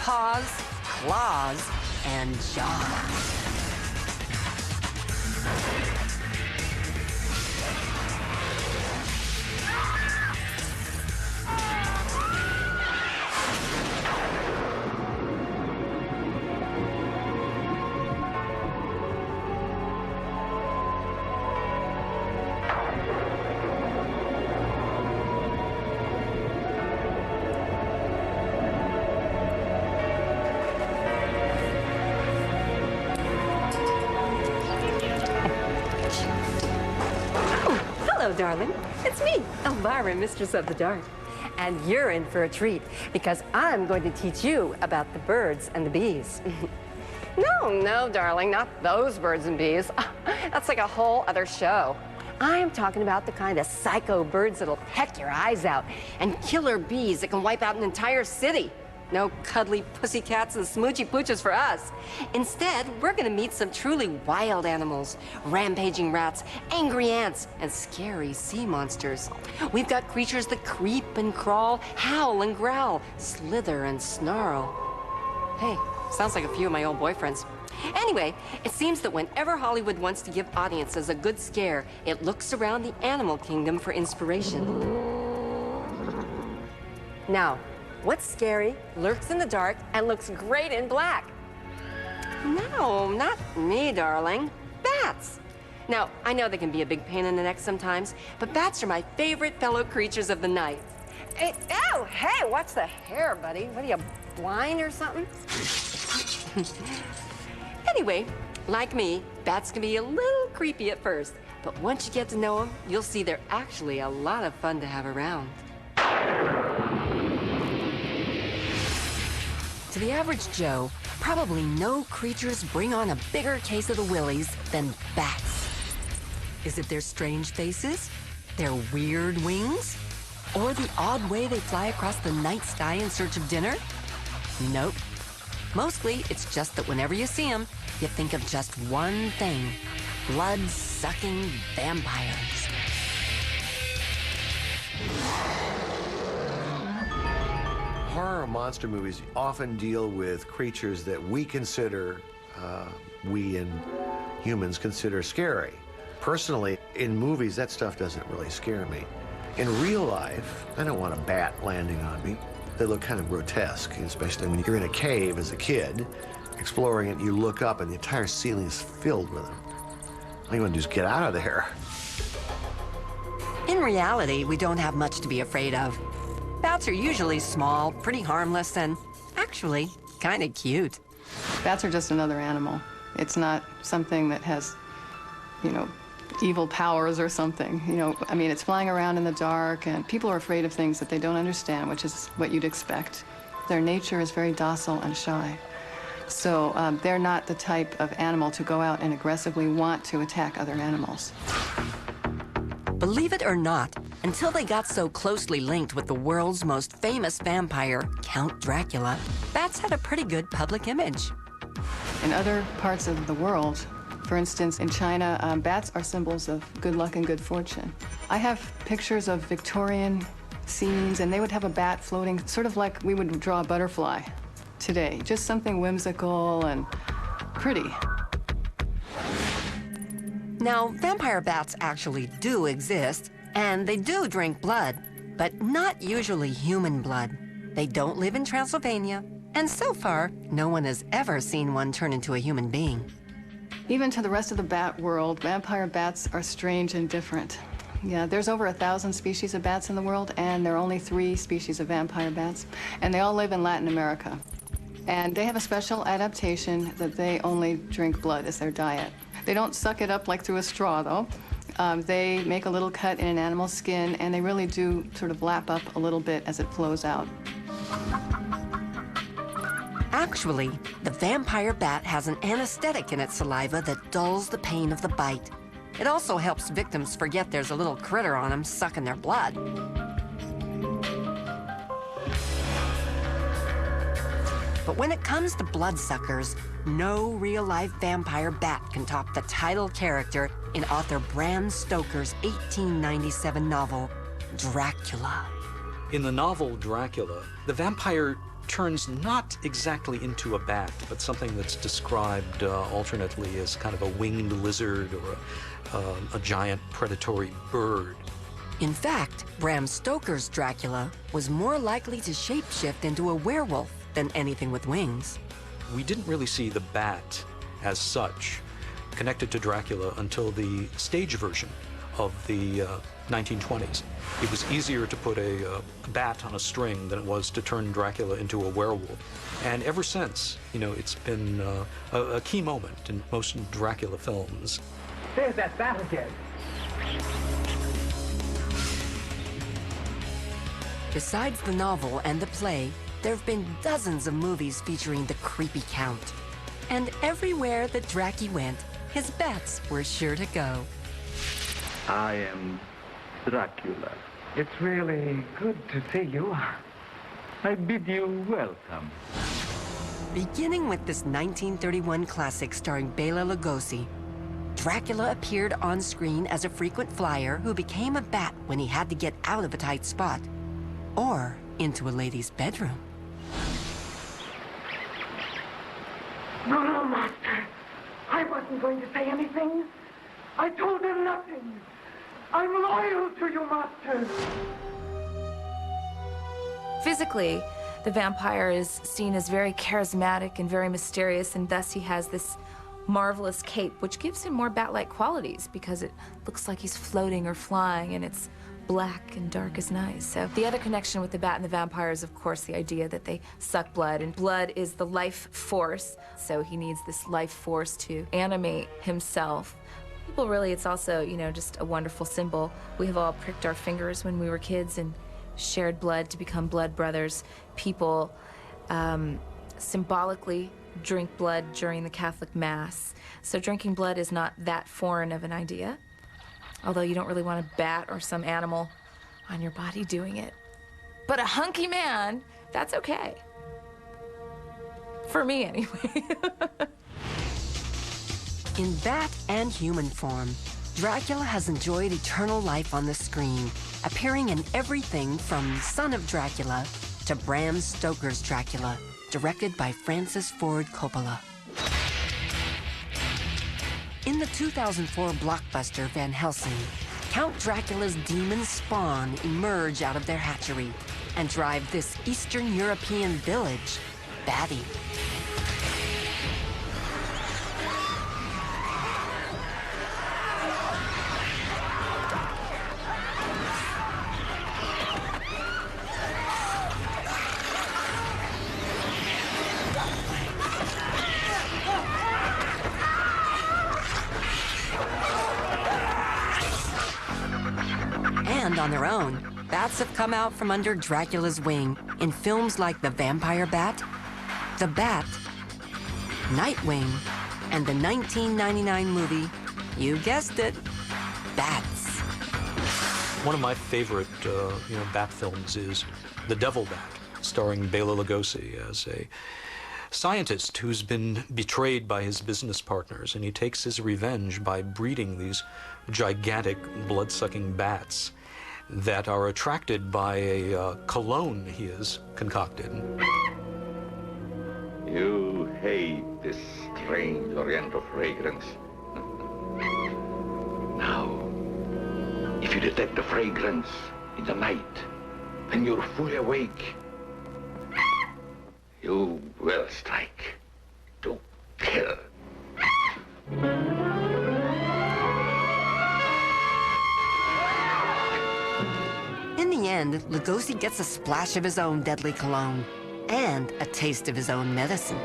paws, claws, and jaws. Hello, darling. It's me, Elvira, Mistress of the Dark. And you're in for a treat, because I'm going to teach you about the birds and the bees. No, darling, not those birds and bees. That's like a whole other show. I'm talking about the kind of psycho birds that'll peck your eyes out, and killer bees that can wipe out an entire city. No cuddly pussycats and smoochy pooches for us. Instead, we're gonna meet some truly wild animals, rampaging rats, angry ants, and scary sea monsters. We've got creatures that creep and crawl, howl and growl, slither and snarl. Hey, sounds like a few of my old boyfriends. Anyway, it seems that whenever Hollywood wants to give audiences a good scare, it looks around the animal kingdom for inspiration. Now, what's scary, lurks in the dark, and looks great in black? No, not me, darling. Bats. Now, I know they can be a big pain in the neck sometimes, but bats are my favorite fellow creatures of the night. Hey, oh, hey, what's the hair, buddy? What are you, blind or something? Anyway, like me, bats can be a little creepy at first, but once you get to know them, you'll see they're actually a lot of fun to have around. To the average Joe, probably no creatures bring on a bigger case of the willies than bats. Is it their strange faces, their weird wings, or the odd way they fly across the night sky in search of dinner? Nope. Mostly, it's just that whenever you see them, you think of just one thing: blood-sucking vampires. Horror monster movies often deal with creatures that we consider, we and humans consider scary. Personally, in movies, that stuff doesn't really scare me. In real life, I don't want a bat landing on me. They look kind of grotesque, especially when you're in a cave as a kid, exploring it, you look up and the entire ceiling is filled with them. All you want to do is get out of there. In reality, we don't have much to be afraid of. Bats are usually small, pretty harmless, and actually kind of cute. Bats are just another animal. It's not something that has, evil powers or something. I mean, it's flying around in the dark, and people are afraid of things that they don't understand, which is what you'd expect. Their nature is very docile and shy. So they're not the type of animal to go out and aggressively want to attack other animals. Believe it or not, until they got so closely linked with the world's most famous vampire, Count Dracula, bats had a pretty good public image. In other parts of the world, for instance, in China, bats are symbols of good luck and good fortune. I have pictures of Victorian scenes, and they would have a bat floating, sort of like we would draw a butterfly today. Just something whimsical and pretty. Now, vampire bats actually do exist, and they do drink blood, but not usually human blood. They don't live in Transylvania, and so far, no one has ever seen one turn into a human being. Even to the rest of the bat world, vampire bats are strange and different. Yeah, there's over 1,000 species of bats in the world, and there are only 3 species of vampire bats, and they all live in Latin America. And they have a special adaptation that they only drink blood as their diet. They don't suck it up like through a straw, though. They make a little cut in an animal's skin, and they really do sort of lap up a little bit as it flows out. Actually, the vampire bat has an anesthetic in its saliva that dulls the pain of the bite. It also helps victims forget there's a little critter on them sucking their blood. But when it comes to bloodsuckers, no real-life vampire bat can top the title character in author Bram Stoker's 1897 novel, Dracula. In the novel Dracula, the vampire turns not exactly into a bat, but something that's described alternately as kind of a winged lizard or a giant predatory bird. In fact, Bram Stoker's Dracula was more likely to shapeshift into a werewolf than anything with wings. We didn't really see the bat as such connected to Dracula until the stage version of the 1920s. It was easier to put a bat on a string than it was to turn Dracula into a werewolf. And ever since, you know, it's been a key moment in most Dracula films. There's that bat again. Besides the novel and the play, there have been dozens of movies featuring the creepy count. And everywhere that Dracky went, his bats were sure to go. I am Dracula. It's really good to see you. I bid you welcome. Beginning with this 1931 classic starring Bela Lugosi, Dracula appeared on screen as a frequent flyer who became a bat when he had to get out of a tight spot or into a lady's bedroom. No, Master. I wasn't going to say anything. I told him nothing. I'm loyal to you, Master. Physically, the vampire is seen as very charismatic and very mysterious, and thus he has this marvelous cape, which gives him more bat-like qualities because it looks like he's floating or flying, and it's black and dark as night. So the other connection with the bat and the vampire is, of course, the idea that they suck blood, and blood is the life force, so he needs this life force to animate himself. Well, really, it's also, you know, just a wonderful symbol. We have all pricked our fingers when we were kids and shared blood to become blood brothers. People symbolically drink blood during the Catholic Mass. So drinking blood is not that foreign of an idea, although you don't really want a bat or some animal on your body doing it. But a hunky man, that's okay. For me, anyway. In bat and human form, Dracula has enjoyed eternal life on the screen, appearing in everything from Son of Dracula to Bram Stoker's Dracula, directed by Francis Ford Coppola. In the 2004 blockbuster Van Helsing, Count Dracula's demon spawn emerge out of their hatchery and drive this Eastern European village batty. And on their own, bats have come out from under Dracula's wing in films like The Vampire Bat, The Bat, Nightwing, and the 1999 movie, you guessed it, Bats. One of my favorite bat films is The Devil Bat, starring Bela Lugosi as a scientist who's been betrayed by his business partners, and he takes his revenge by breeding these gigantic blood-sucking bats that are attracted by a cologne he has concocted. You hate this strange oriental fragrance. Now, if you detect the fragrance in the night, when you're fully awake, you will strike to kill. In the end, Lugosi gets a splash of his own deadly cologne and a taste of his own medicine.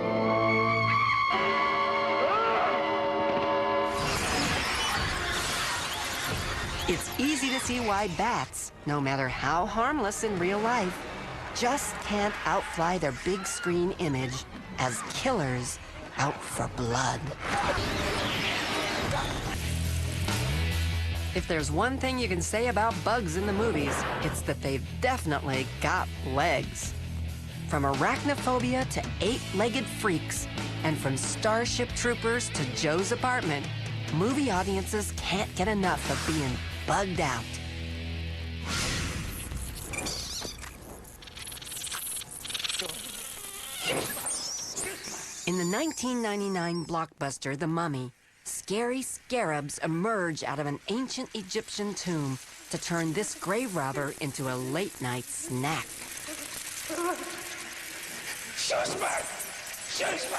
It's easy to see why bats, no matter how harmless in real life, just can't outfly their big screen image as killers out for blood. If there's one thing you can say about bugs in the movies, it's that they've definitely got legs. From arachnophobia to eight-legged freaks, and from Starship Troopers to Joe's apartment, movie audiences can't get enough of being bugged out. In the 1999 blockbuster, The Mummy, scary scarabs emerge out of an ancient Egyptian tomb to turn this grave robber into a late-night snack. Shoot me! Shoot me!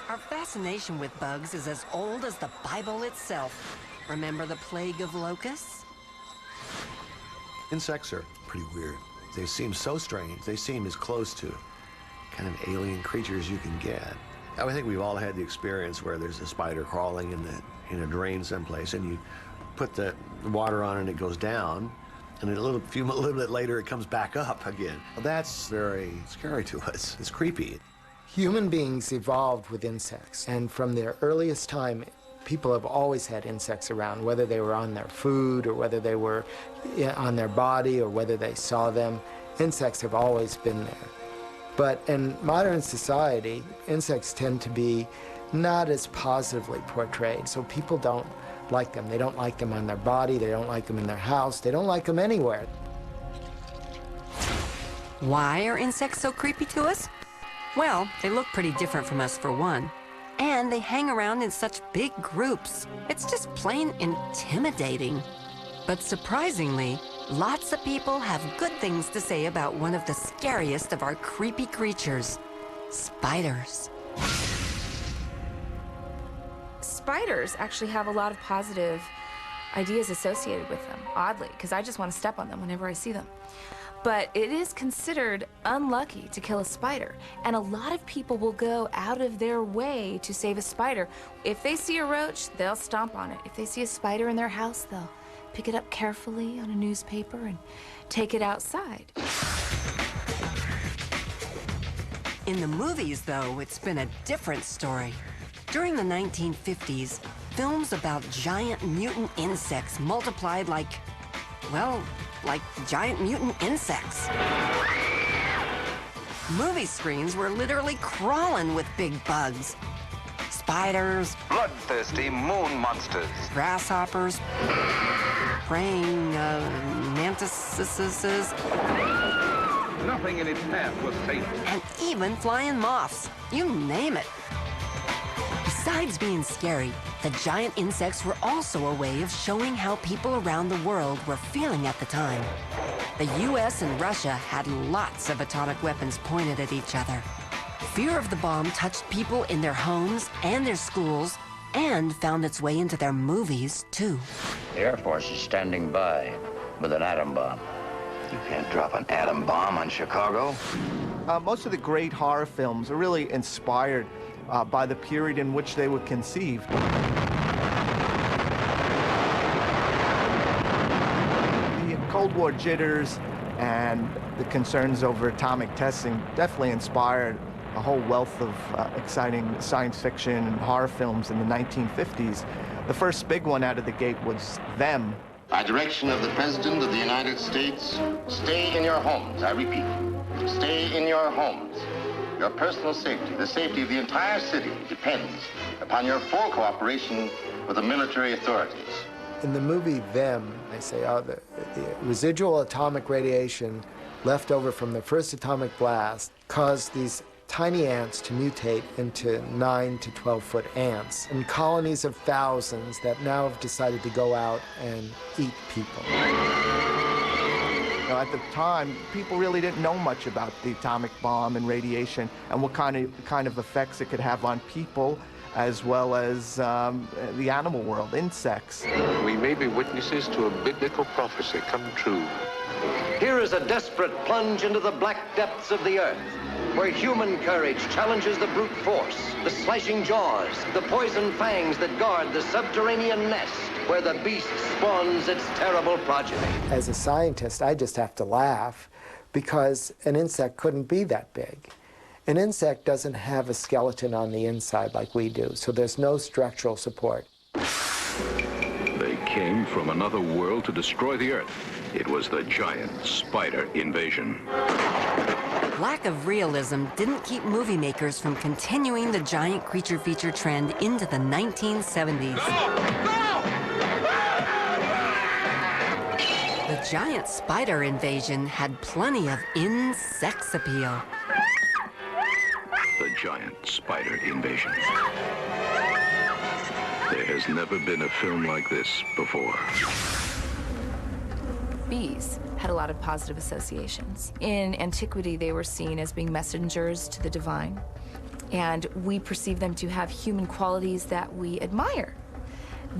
Our fascination with bugs is as old as the Bible itself. Remember the plague of locusts? Insects are pretty weird. They seem so strange. They seem as close to kind of alien creatures you can get. I think we've all had the experience where there's a spider crawling in a drain someplace, and you put the water on and it goes down, and a little bit later it comes back up again. That's very scary to us. It's creepy. Human beings evolved with insects, and from their earliest time, people have always had insects around, whether they were on their food or whether they were on their body or whether they saw them. Insects have always been there. But in modern society, insects tend to be not as positively portrayed, so people don't like them. They don't like them on their body, they don't like them in their house, they don't like them anywhere. Why are insects so creepy to us? Well, they look pretty different from us for one. And they hang around in such big groups. It's just plain intimidating. But surprisingly, lots of people have good things to say about one of the scariest of our creepy creatures, spiders. Spiders actually have a lot of positive ideas associated with them, oddly, because I just want to step on them whenever I see them. But it is considered unlucky to kill a spider, and a lot of people will go out of their way to save a spider. If they see a roach, they'll stomp on it. If they see a spider in their house, they'll pick it up carefully on a newspaper and take it outside. In the movies, though, it's been a different story. During the 1950s, films about giant mutant insects multiplied like giant mutant insects. Movie screens were literally crawling with big bugs. Spiders, Bloodthirsty moon monsters. grasshoppers, praying mantises, Nothing in its path was safe. and even flying moths. You name it. Besides being scary, the giant insects were also a way of showing how people around the world were feeling at the time. The US and Russia had lots of atomic weapons pointed at each other. Fear of the bomb touched people in their homes and their schools, and found its way into their movies, too. The Air Force is standing by with an atom bomb. You can't drop an atom bomb on Chicago. Most of the great horror films are really inspired by the period in which they were conceived. The Cold War jitters and the concerns over atomic testing definitely inspired a whole wealth of exciting science fiction and horror films in the 1950s. The first big one out of the gate was Them. By direction of the President of the United States, stay in your homes, I repeat. Stay in your homes. Your personal safety, the safety of the entire city, depends upon your full cooperation with the military authorities. In the movie Them, they say, the residual atomic radiation left over from the first atomic blast caused these tiny ants to mutate into 9 to 12-foot ants and colonies of thousands that now have decided to go out and eat people. At the time, people really didn't know much about the atomic bomb and radiation and what kind of effects it could have on people as well as the animal world, insects. We may be witnesses to a biblical prophecy come true. Here is a desperate plunge into the black depths of the earth, where human courage challenges the brute force, the slashing jaws, the poison fangs that guard the subterranean nest, where the beast spawns its terrible progeny. As a scientist, I just have to laugh because an insect couldn't be that big. An insect doesn't have a skeleton on the inside like we do, so there's no structural support. They came from another world to destroy the Earth. It was the giant spider invasion. lack of realism didn't keep movie makers from continuing the giant creature feature trend into the 1970s. The giant spider invasion had plenty of in-sex appeal. The giant spider invasion. There has never been a film like this before. Bees had a lot of positive associations. In antiquity, they were seen as being messengers to the divine, and we perceive them to have human qualities that we admire.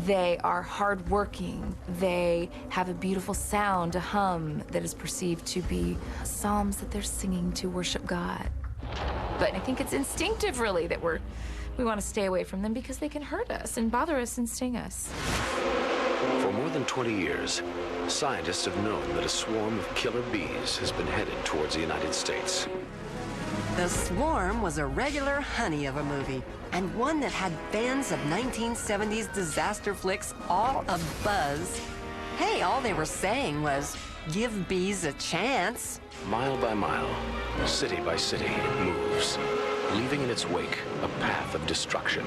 They are hardworking. They have a beautiful sound, a hum that is perceived to be psalms that they're singing to worship God. But I think it's instinctive, really, that we want to stay away from them because they can hurt us and bother us and sting us. For more than 20 years, scientists have known that a swarm of killer bees has been headed towards the United States. The Swarm was a regular honey of a movie, and one that had fans of 1970s disaster flicks all abuzz. Hey, all they were saying was, give bees a chance. Mile by mile, city by city, it moves, leaving in its wake a path of destruction.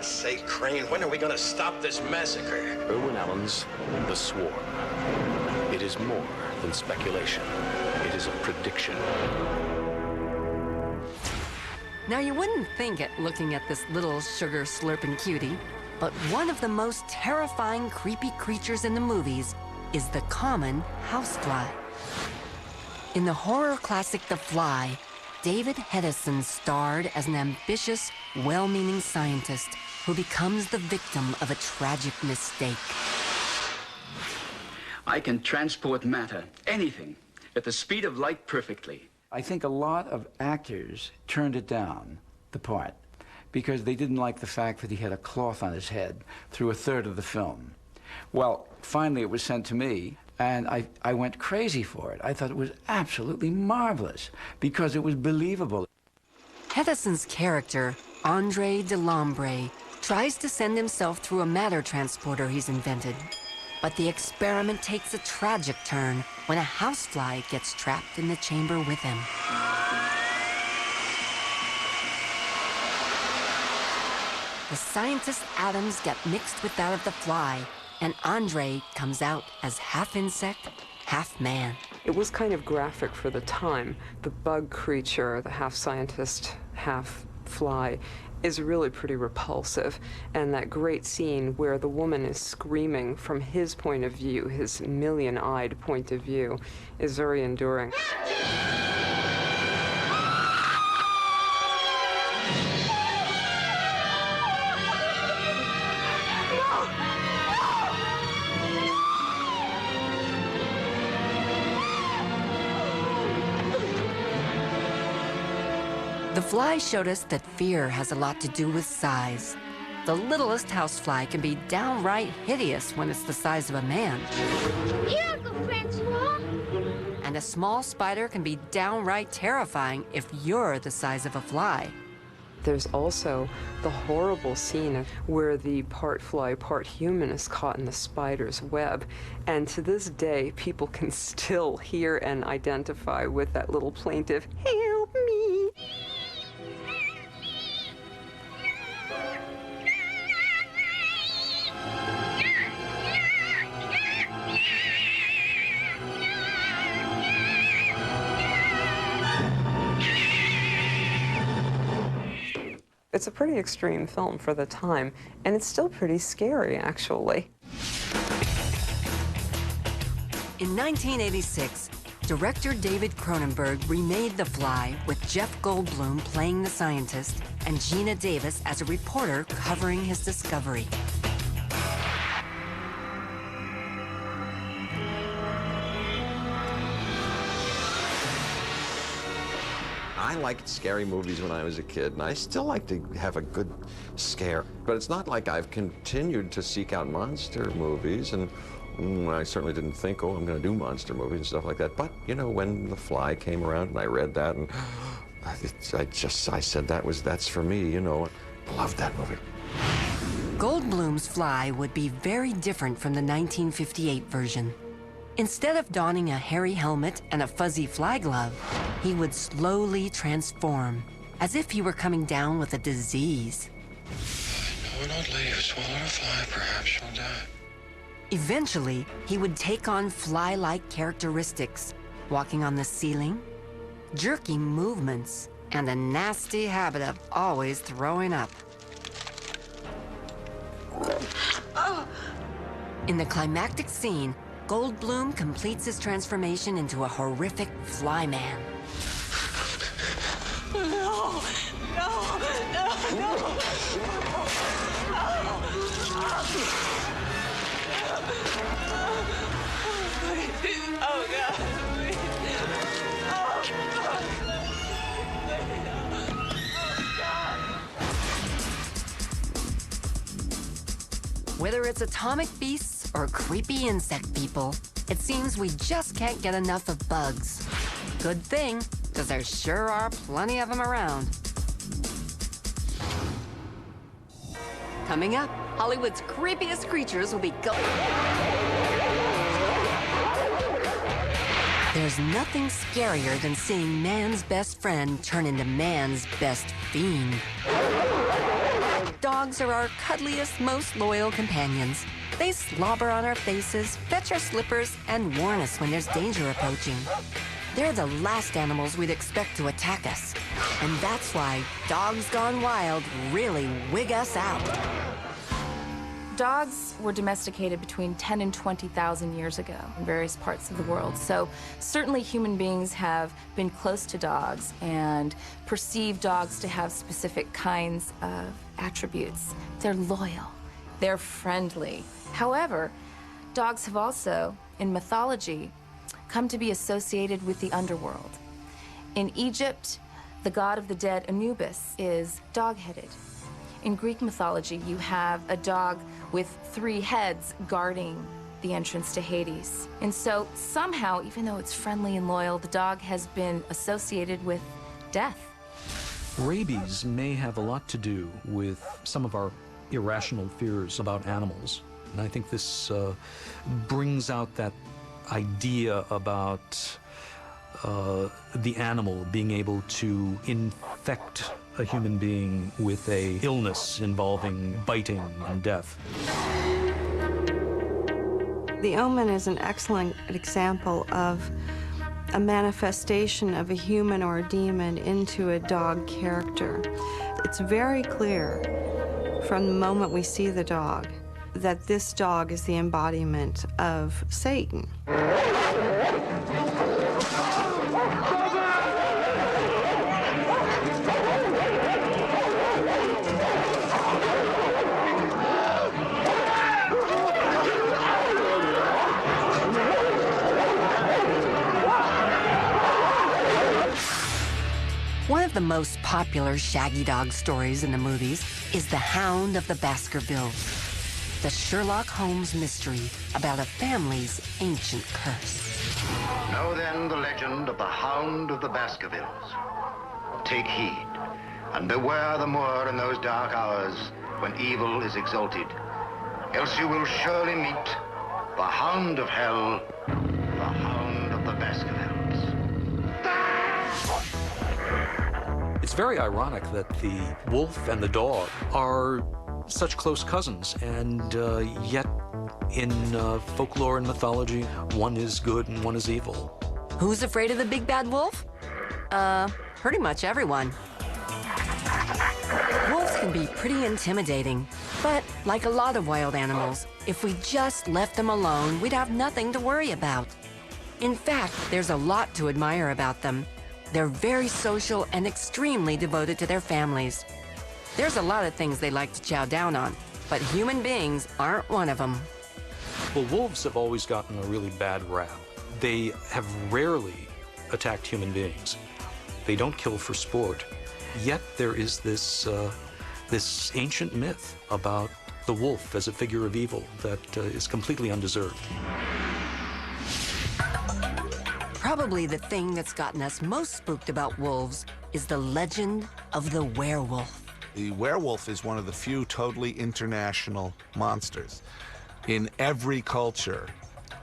Say, Crane, when are we going to stop this massacre? Irwin Allen's The Swarm. It is more than speculation. It is a prediction. Now, you wouldn't think it looking at this little sugar-slurping cutie, but one of the most terrifying, creepy creatures in the movies is the common housefly. In the horror classic The Fly, David Hedison starred as an ambitious, well-meaning scientist who becomes the victim of a tragic mistake. I can transport matter, anything, at the speed of light perfectly. I think a lot of actors turned it down, the part, because they didn't like the fact that he had a cloth on his head through a third of the film. Well, finally it was sent to me, and I went crazy for it. I thought it was absolutely marvelous, because it was believable. Hedison's character, Andre de Lambre, tries to send himself through a matter transporter he's invented. But the experiment takes a tragic turn when a housefly gets trapped in the chamber with him. The scientist's atoms get mixed with that of the fly, and Andre comes out as half insect, half man. It was kind of graphic for the time. The bug creature, the half scientist, half fly, is really pretty repulsive. And that great scene where the woman is screaming from his point of view, his million-eyed point of view, is very enduring. The Fly showed us that fear has a lot to do with size. The littlest housefly can be downright hideous when it's the size of a man. Here, Uncle Francois. And a small spider can be downright terrifying if you're the size of a fly. There's also the horrible scene where the part fly, part human is caught in the spider's web. And to this day, people can still hear and identify with that little plaintive, "Help me." It's a pretty extreme film for the time, and it's still pretty scary, actually. In 1986, director David Cronenberg remade The Fly with Jeff Goldblum playing the scientist and Gina Davis as a reporter covering his discovery. I liked scary movies when I was a kid, and I still like to have a good scare. But it's not like I've continued to seek out monster movies, and I certainly didn't think, oh, I'm going to do monster movies and stuff like that. But, you know, when The Fly came around and I read that, and I said that's for me, you know. Loved that movie. Goldblum's fly would be very different from the 1958 version. Instead of donning a hairy helmet and a fuzzy fly glove, he would slowly transform, as if he were coming down with a disease. I know an old lady who swallowed a fly. Perhaps she'll die. Eventually, he would take on fly-like characteristics, walking on the ceiling, jerky movements, and a nasty habit of always throwing up. In the climactic scene, Goldblum completes his transformation into a horrific fly man. No, no, no, no. Oh, God. Whether it's atomic beasts or creepy insect people, it seems we just can't get enough of bugs. Good thing, because there sure are plenty of them around. Coming up, Hollywood's creepiest creatures will be There's nothing scarier than seeing man's best friend turn into man's best fiend. Dogs are our cuddliest, most loyal companions. They slobber on our faces, fetch our slippers, and warn us when there's danger approaching. They're the last animals we'd expect to attack us. And that's why dogs gone wild really wig us out. Dogs were domesticated between 10 and 20,000 years ago in various parts of the world. So certainly human beings have been close to dogs and perceive dogs to have specific kinds of attributes. They're loyal, they're friendly. However, dogs have also, in mythology, come to be associated with the underworld. In Egypt, the god of the dead, Anubis, is dog-headed. In Greek mythology, you have a dog with 3 heads guarding the entrance to Hades. And so somehow, even though it's friendly and loyal, the dog has been associated with death. Rabies may have a lot to do with some of our irrational fears about animals. And I think this brings out that idea about the animal being able to infect a human being with a illness involving biting and death. The Omen is an excellent example of a manifestation of a human or a demon into a dog character. It's very clear from the moment we see the dog that this dog is the embodiment of Satan. One of the most popular Shaggy Dog stories in the movies is The Hound of the Baskervilles, the Sherlock Holmes mystery about a family's ancient curse. Know then the legend of the Hound of the Baskervilles. Take heed, and beware the moor in those dark hours when evil is exalted, else you will surely meet the Hound of Hell, the Hound of the Baskervilles. It's very ironic that the wolf and the dog are such close cousins, and yet in folklore and mythology, one is good and one is evil. Who's afraid of the big bad wolf? Pretty much everyone. Wolves can be pretty intimidating, but like a lot of wild animals, if we just left them alone, we'd have nothing to worry about. In fact, there's a lot to admire about them. They're very social and extremely devoted to their families. There's a lot of things they like to chow down on, but human beings aren't one of them. Well, wolves have always gotten a really bad rap. They have rarely attacked human beings. They don't kill for sport. Yet there is this ancient myth about the wolf as a figure of evil that is completely undeserved. Probably the thing that's gotten us most spooked about wolves is the legend of the werewolf. The werewolf is one of the few totally international monsters. In every culture,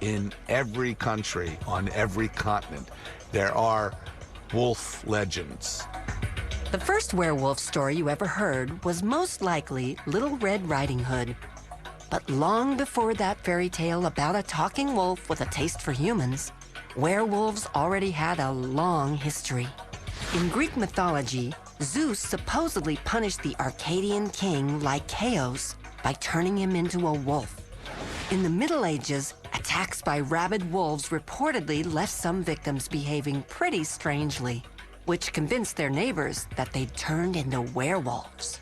in every country, on every continent, there are wolf legends. The first werewolf story you ever heard was most likely Little Red Riding Hood. But long before that fairy tale about a talking wolf with a taste for humans, werewolves already had a long history. In Greek mythology, Zeus supposedly punished the Arcadian king Lycaos by turning him into a wolf. In the Middle Ages, attacks by rabid wolves reportedly left some victims behaving pretty strangely, which convinced their neighbors that they'd turned into werewolves.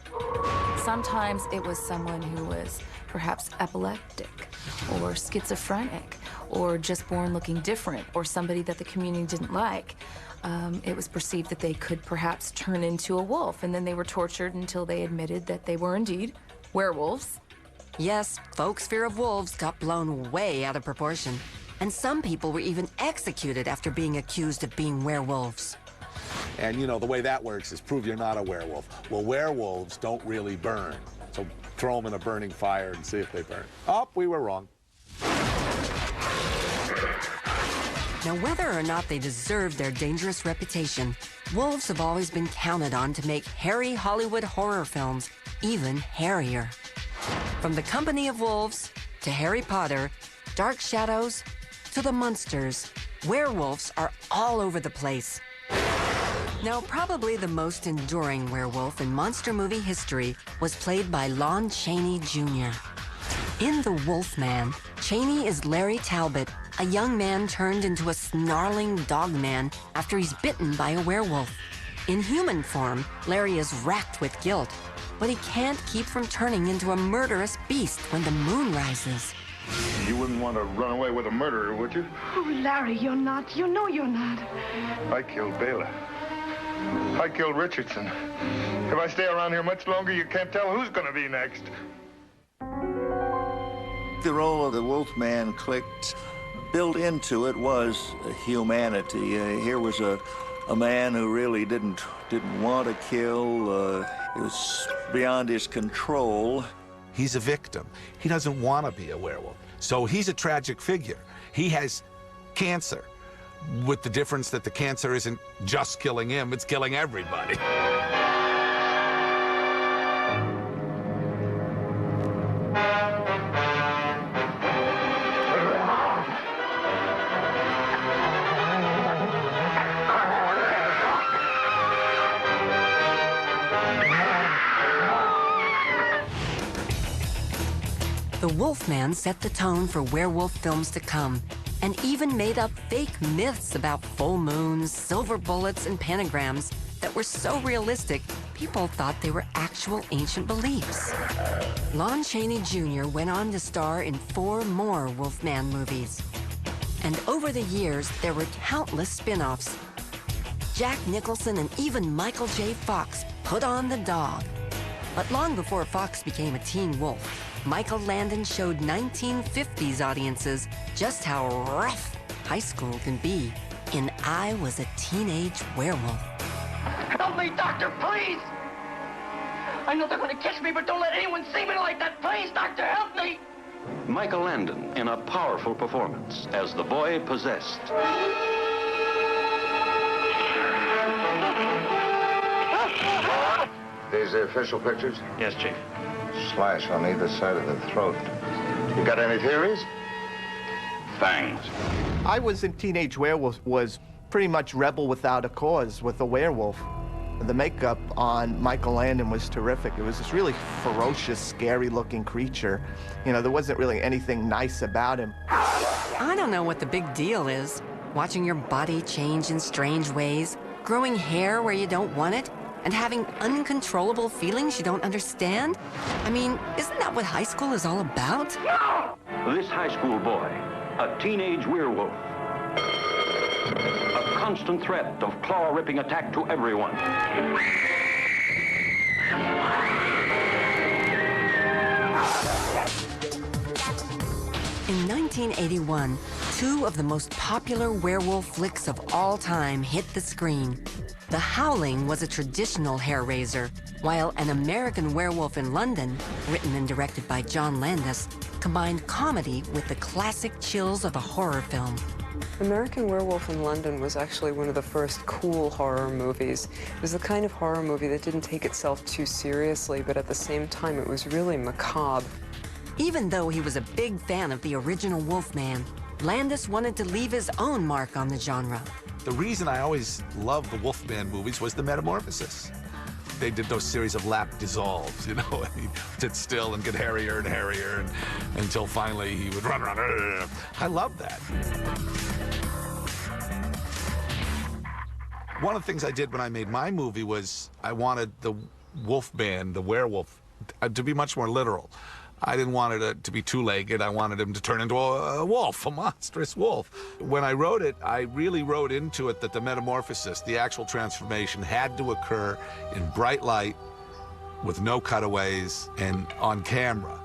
Sometimes it was someone who was perhaps epileptic or schizophrenic or just born looking different or somebody that the community didn't like. It was perceived that they could perhaps turn into a wolf, and then they were tortured until they admitted that they were indeed werewolves. Yes, folks' fear of wolves got blown way out of proportion, and some people were even executed after being accused of being werewolves. And you know, the way that works is prove you're not a werewolf. Well, werewolves don't really burn, so throw them in a burning fire and see if they burn. Oh, we were wrong. Now, whether or not they deserve their dangerous reputation, wolves have always been counted on to make hairy Hollywood horror films even hairier. From The Company of Wolves to Harry Potter, Dark Shadows to The Munsters, werewolves are all over the place. Now, probably the most enduring werewolf in monster movie history was played by Lon Chaney Jr. In The Wolfman, Chaney is Larry Talbot, a young man turned into a snarling dog man after he's bitten by a werewolf. In human form, Larry is racked with guilt, but he can't keep from turning into a murderous beast when the moon rises. You wouldn't want to run away with a murderer, would you? Oh, Larry, you're not. You know you're not. I killed Bela. I killed Richardson. If I stay around here much longer, you can't tell who's going to be next. The role of the Wolfman clicked. Built into it was humanity. Here was a man who really didn't want to kill. It was beyond his control. He's a victim. He doesn't want to be a werewolf. So he's a tragic figure. He has cancer, with the difference that the cancer isn't just killing him, it's killing everybody. The Wolfman set the tone for werewolf films to come, and even made up fake myths about full moons, silver bullets, and pentagrams that were so realistic, people thought they were actual ancient beliefs. Lon Chaney Jr. went on to star in 4 more Wolfman movies. And over the years, there were countless spin-offs. Jack Nicholson and even Michael J. Fox put on the dog. But long before Fox became a teen wolf, Michael Landon showed 1950s audiences just how rough high school can be in I Was a Teenage Werewolf. Help me, doctor, please! I know they're going to catch me, but don't let anyone see me like that. Please, doctor, help me! Michael Landon in a powerful performance as the boy possessed. These the official pictures? Yes, Chief. Slash on either side of the throat. You got any theories? Fangs. I Was a Teenage Werewolf was pretty much rebel without a cause with a werewolf. The makeup on Michael Landon was terrific. It was this really ferocious, scary-looking creature. You know, there wasn't really anything nice about him. I don't know what the big deal is. Watching your body change in strange ways, growing hair where you don't want it, and having uncontrollable feelings you don't understand? I mean, isn't that what high school is all about? This high school boy, a teenage werewolf. A constant threat of claw-ripping attack to everyone. In 1981, two of the most popular werewolf flicks of all time hit the screen. The Howling was a traditional hair raiser, while An American Werewolf in London, written and directed by John Landis, combined comedy with the classic chills of a horror film. American Werewolf in London was actually one of the first cool horror movies. It was the kind of horror movie that didn't take itself too seriously, but at the same time it was really macabre. Even though he was a big fan of the original Wolfman, Landis wanted to leave his own mark on the genre. The reason I always loved the Wolfman movies was the metamorphosis. They did those series of lap dissolves, you know, and he'd sit still and get hairier and hairier until finally he would run around. I love that. One of the things I did when I made my movie was I wanted the Wolfman, the werewolf, to be much more literal. I didn't want it to be two-legged. I wanted him to turn into a wolf, a monstrous wolf. When I wrote it, I really wrote into it that the metamorphosis, the actual transformation, had to occur in bright light, with no cutaways, and on camera.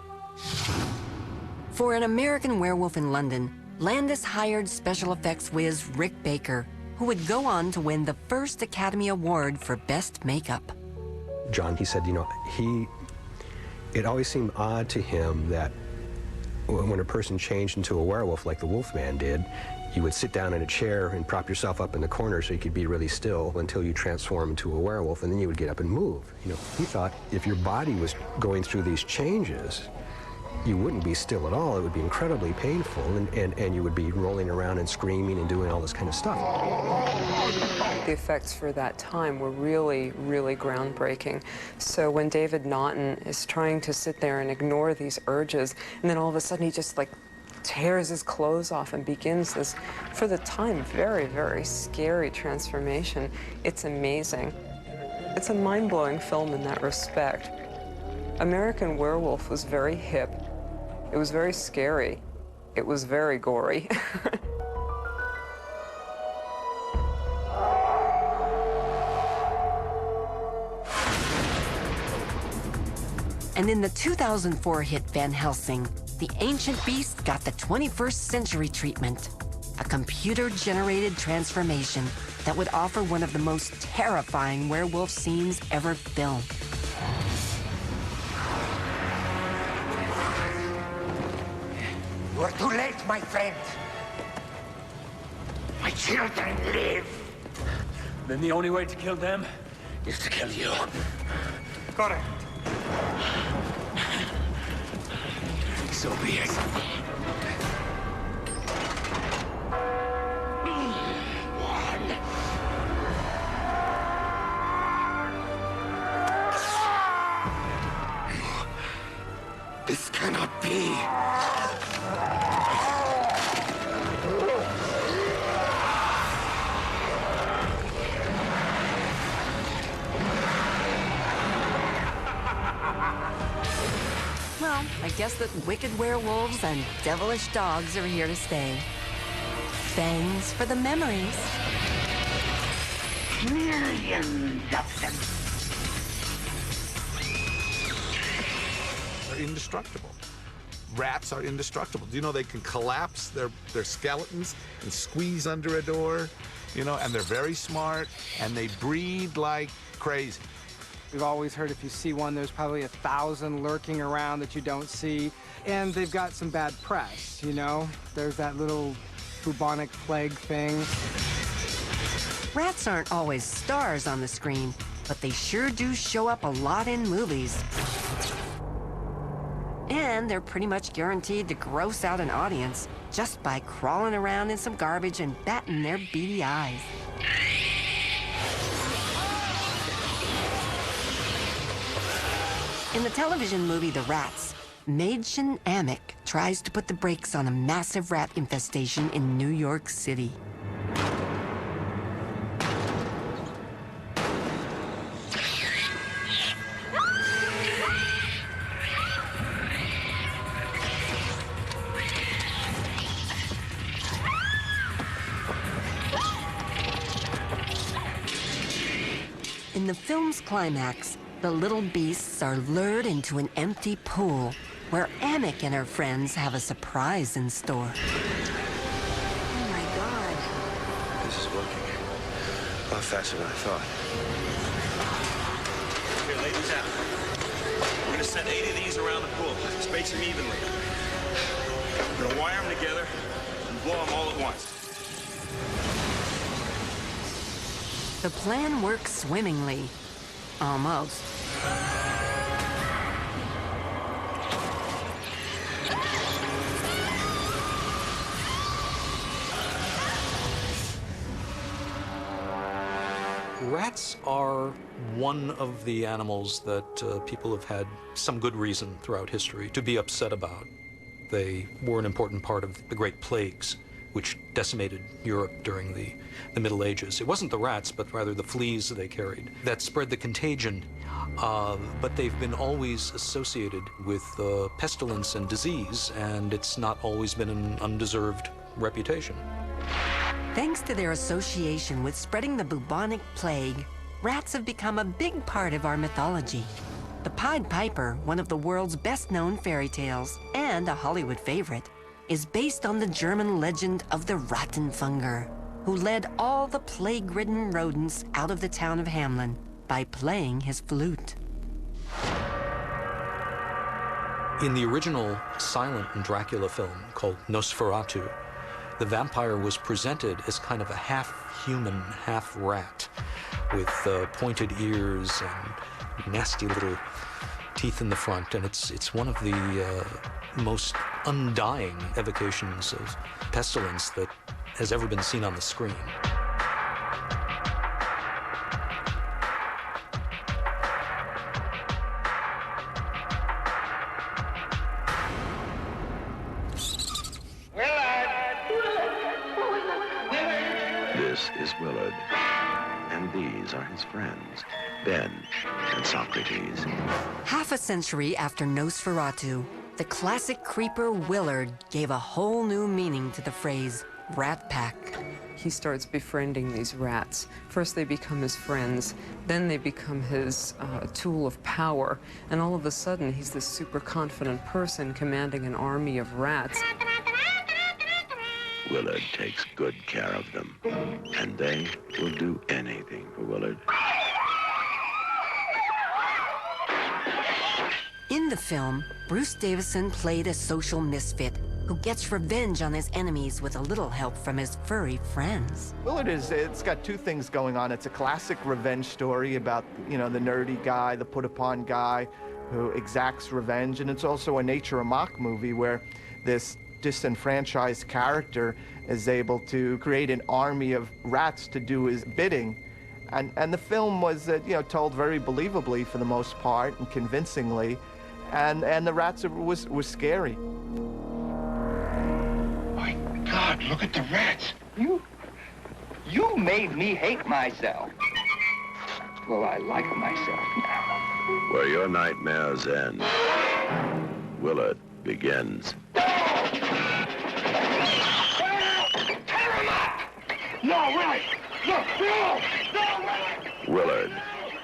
For An American Werewolf in London, Landis hired special effects whiz Rick Baker, who would go on to win the first Academy Award for Best Makeup. John, he said, you know, it always seemed odd to him that when a person changed into a werewolf like the Wolfman did, you would sit down in a chair and prop yourself up in the corner so you could be really still until you transform into a werewolf, and then you would get up and move. You know, he thought if your body was going through these changes, you wouldn't be still at all. It would be incredibly painful, and you would be rolling around and screaming and doing all this kind of stuff. The effects for that time were really, really groundbreaking. So when David Naughton is trying to sit there and ignore these urges, and then all of a sudden he just like tears his clothes off and begins this, for the time, very, very scary transformation, it's amazing. It's a mind-blowing film in that respect. American Werewolf was very hip. It was very scary. It was very gory. And in the 2004 hit Van Helsing, the ancient beast got the 21st century treatment, a computer-generated transformation that would offer one of the most terrifying werewolf scenes ever filmed. You are too late, my friend. My children live. Then the only way to kill them is to kill you. Correct. So be it. This cannot be. Well, I guess that wicked werewolves and devilish dogs are here to stay. Thanks for the memories. Millions of them. They're indestructible. Rats are indestructible. Do you know they can collapse their skeletons and squeeze under a door? You know, and they're very smart, and they breed like crazy. We've always heard if you see one, there's probably 1,000 lurking around that you don't see. And they've got some bad press, you know? There's that little bubonic plague thing. Rats aren't always stars on the screen, but they sure do show up a lot in movies. And they're pretty much guaranteed to gross out an audience just by crawling around in some garbage and batting their beady eyes. In the television movie The Rats, Mädchen Amick tries to put the brakes on a massive rat infestation in New York City. In the film's climax, the little beasts are lured into an empty pool where Amick and her friends have a surprise in store. A lot faster than I thought. Here, lay these out. We're gonna send 8 of these around the pool. Space them evenly. We're gonna wire them together and blow them all at once. The plan works swimmingly. Almost. Rats are one of the animals that people have had some good reason throughout history to be upset about. They were an important part of the Great Plagues, which decimated Europe during the Middle Ages. It wasn't the rats, but rather the fleas they carried that spread the contagion, but they've been always associated with pestilence and disease, and it's not always been an undeserved reputation. Thanks to their association with spreading the bubonic plague, rats have become a big part of our mythology. The Pied Piper, one of the world's best-known fairy tales, and a Hollywood favorite, is based on the German legend of the Rattenfunger, who led all the plague-ridden rodents out of the town of Hamelin by playing his flute. In the original silent Dracula film called Nosferatu, the vampire was presented as kind of a half-human, half-rat, with pointed ears and nasty little teeth in the front, and it's one of the most undying evocations of pestilence that has ever been seen on the screen. This is Willard, and these are his friends, Ben and Socrates. Half a century after Nosferatu, the classic creeper Willard gave a whole new meaning to the phrase rat pack. He starts befriending these rats. First they become his friends, then they become his tool of power, and all of a sudden he's this super confident person commanding an army of rats. Willard takes good care of them, and they will do anything for Willard. In the film, Bruce Davison played a social misfit who gets revenge on his enemies with a little help from his furry friends. Willard it's got two things going on. It's a classic revenge story about, the nerdy guy, the put-upon guy who exacts revenge, and it's also a nature amok movie where this disenfranchised character is able to create an army of rats to do his bidding. And the film was, told very believably for the most part and convincingly, and the rats was scary. My God, look at the rats. You made me hate myself. Well, I like myself now. Where your nightmares end, Willard begins. No, Willie! No! Willard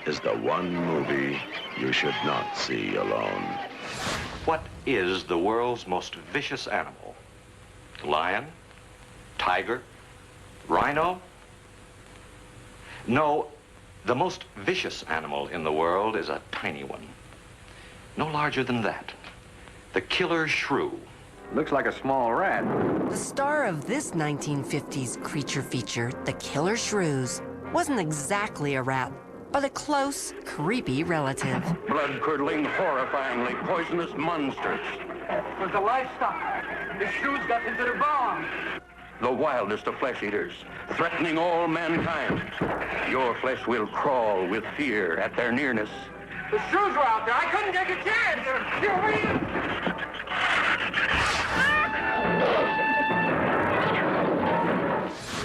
is the one movie you should not see alone. What is the world's most vicious animal? Lion? Tiger? Rhino? No, the most vicious animal in the world is a tiny one. No larger than that. The killer shrew. Looks like a small rat. The star of this 1950s creature feature, The Killer Shrews, wasn't exactly a rat, but a close, creepy relative. Blood-curdling, horrifyingly poisonous monsters. It was the livestock. The shrews got into the barn. The wildest of flesh eaters, threatening all mankind. Your flesh will crawl with fear at their nearness. The shrews were out there. I couldn't take a chance. You're real.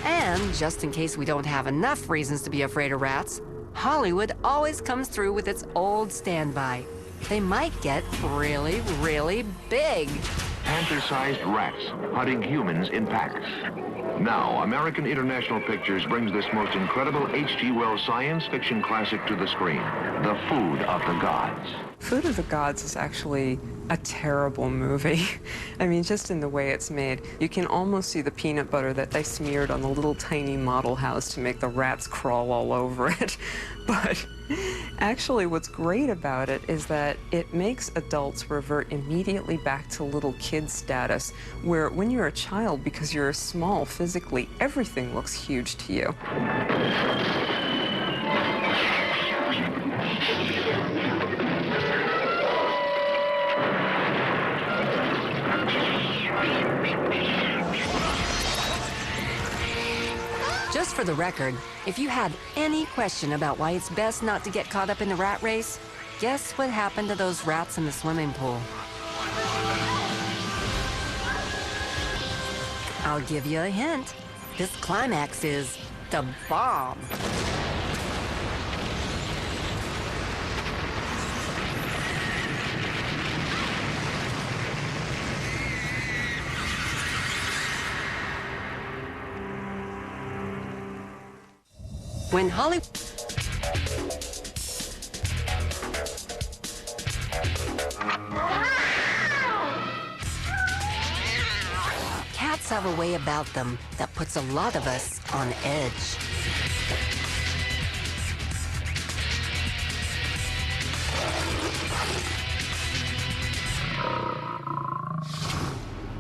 And just in case we don't have enough reasons to be afraid of rats, Hollywood always comes through with its old standby. They might get really, really big. Panther-sized rats hunting humans in packs. Now, American International Pictures brings this most incredible H.G. Wells science fiction classic to the screen, The Food of the Gods. Food of the Gods is actually a terrible movie. I mean, just in the way it's made. You can almost see the peanut butter that they smeared on the little tiny model house to make the rats crawl all over it. But actually, what's great about it is that it makes adults revert immediately back to little kid status, where when you're a child, because you're small physically, everything looks huge to you. Just for the record, if you had any question about why it's best not to get caught up in the rat race, guess what happened to those rats in the swimming pool? I'll give you a hint. This climax is the bomb. When Hollywood... Cats have a way about them that puts a lot of us on edge.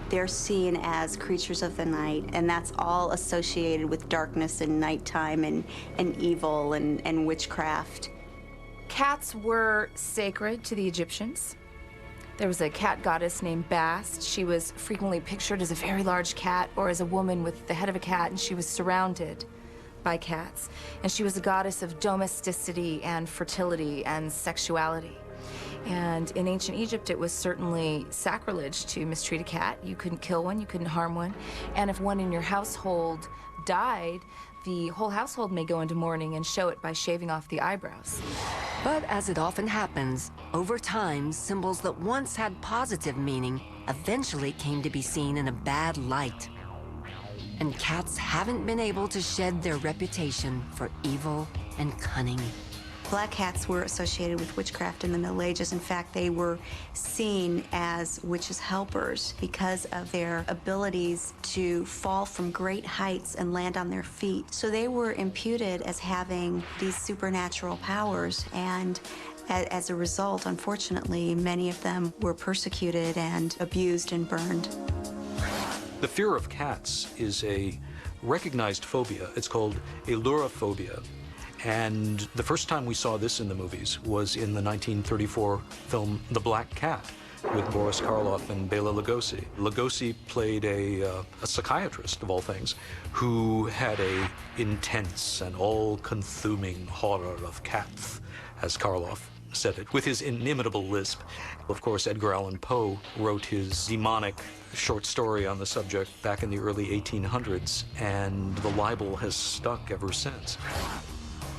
They're seen as creatures of the night, and that's all associated with darkness and nighttime and evil and witchcraft. Cats were sacred to the Egyptians. There was a cat goddess named Bast. She was frequently pictured as a very large cat or as a woman with the head of a cat, and she was surrounded by cats. And she was a goddess of domesticity and fertility and sexuality. And in ancient Egypt, it was certainly sacrilege to mistreat a cat. You couldn't kill one, you couldn't harm one. And if one in your household died, the whole household may go into mourning and show it by shaving off the eyebrows. But as it often happens, over time, symbols that once had positive meaning eventually came to be seen in a bad light. And cats haven't been able to shed their reputation for evil and cunning. Black cats were associated with witchcraft in the Middle Ages. In fact, they were seen as witches' helpers because of their abilities to fall from great heights and land on their feet. So they were imputed as having these supernatural powers, and as a result, unfortunately, many of them were persecuted and abused and burned. The fear of cats is a recognized phobia. It's called ailurophobia. And the first time we saw this in the movies was in the 1934 film The Black Cat with Boris Karloff and Bela Lugosi. Lugosi played a psychiatrist, of all things, who had a intense and all-consuming horror of cats, as Karloff said it, with his inimitable lisp. Of course, Edgar Allan Poe wrote his demonic short story on the subject back in the early 1800s, and the libel has stuck ever since.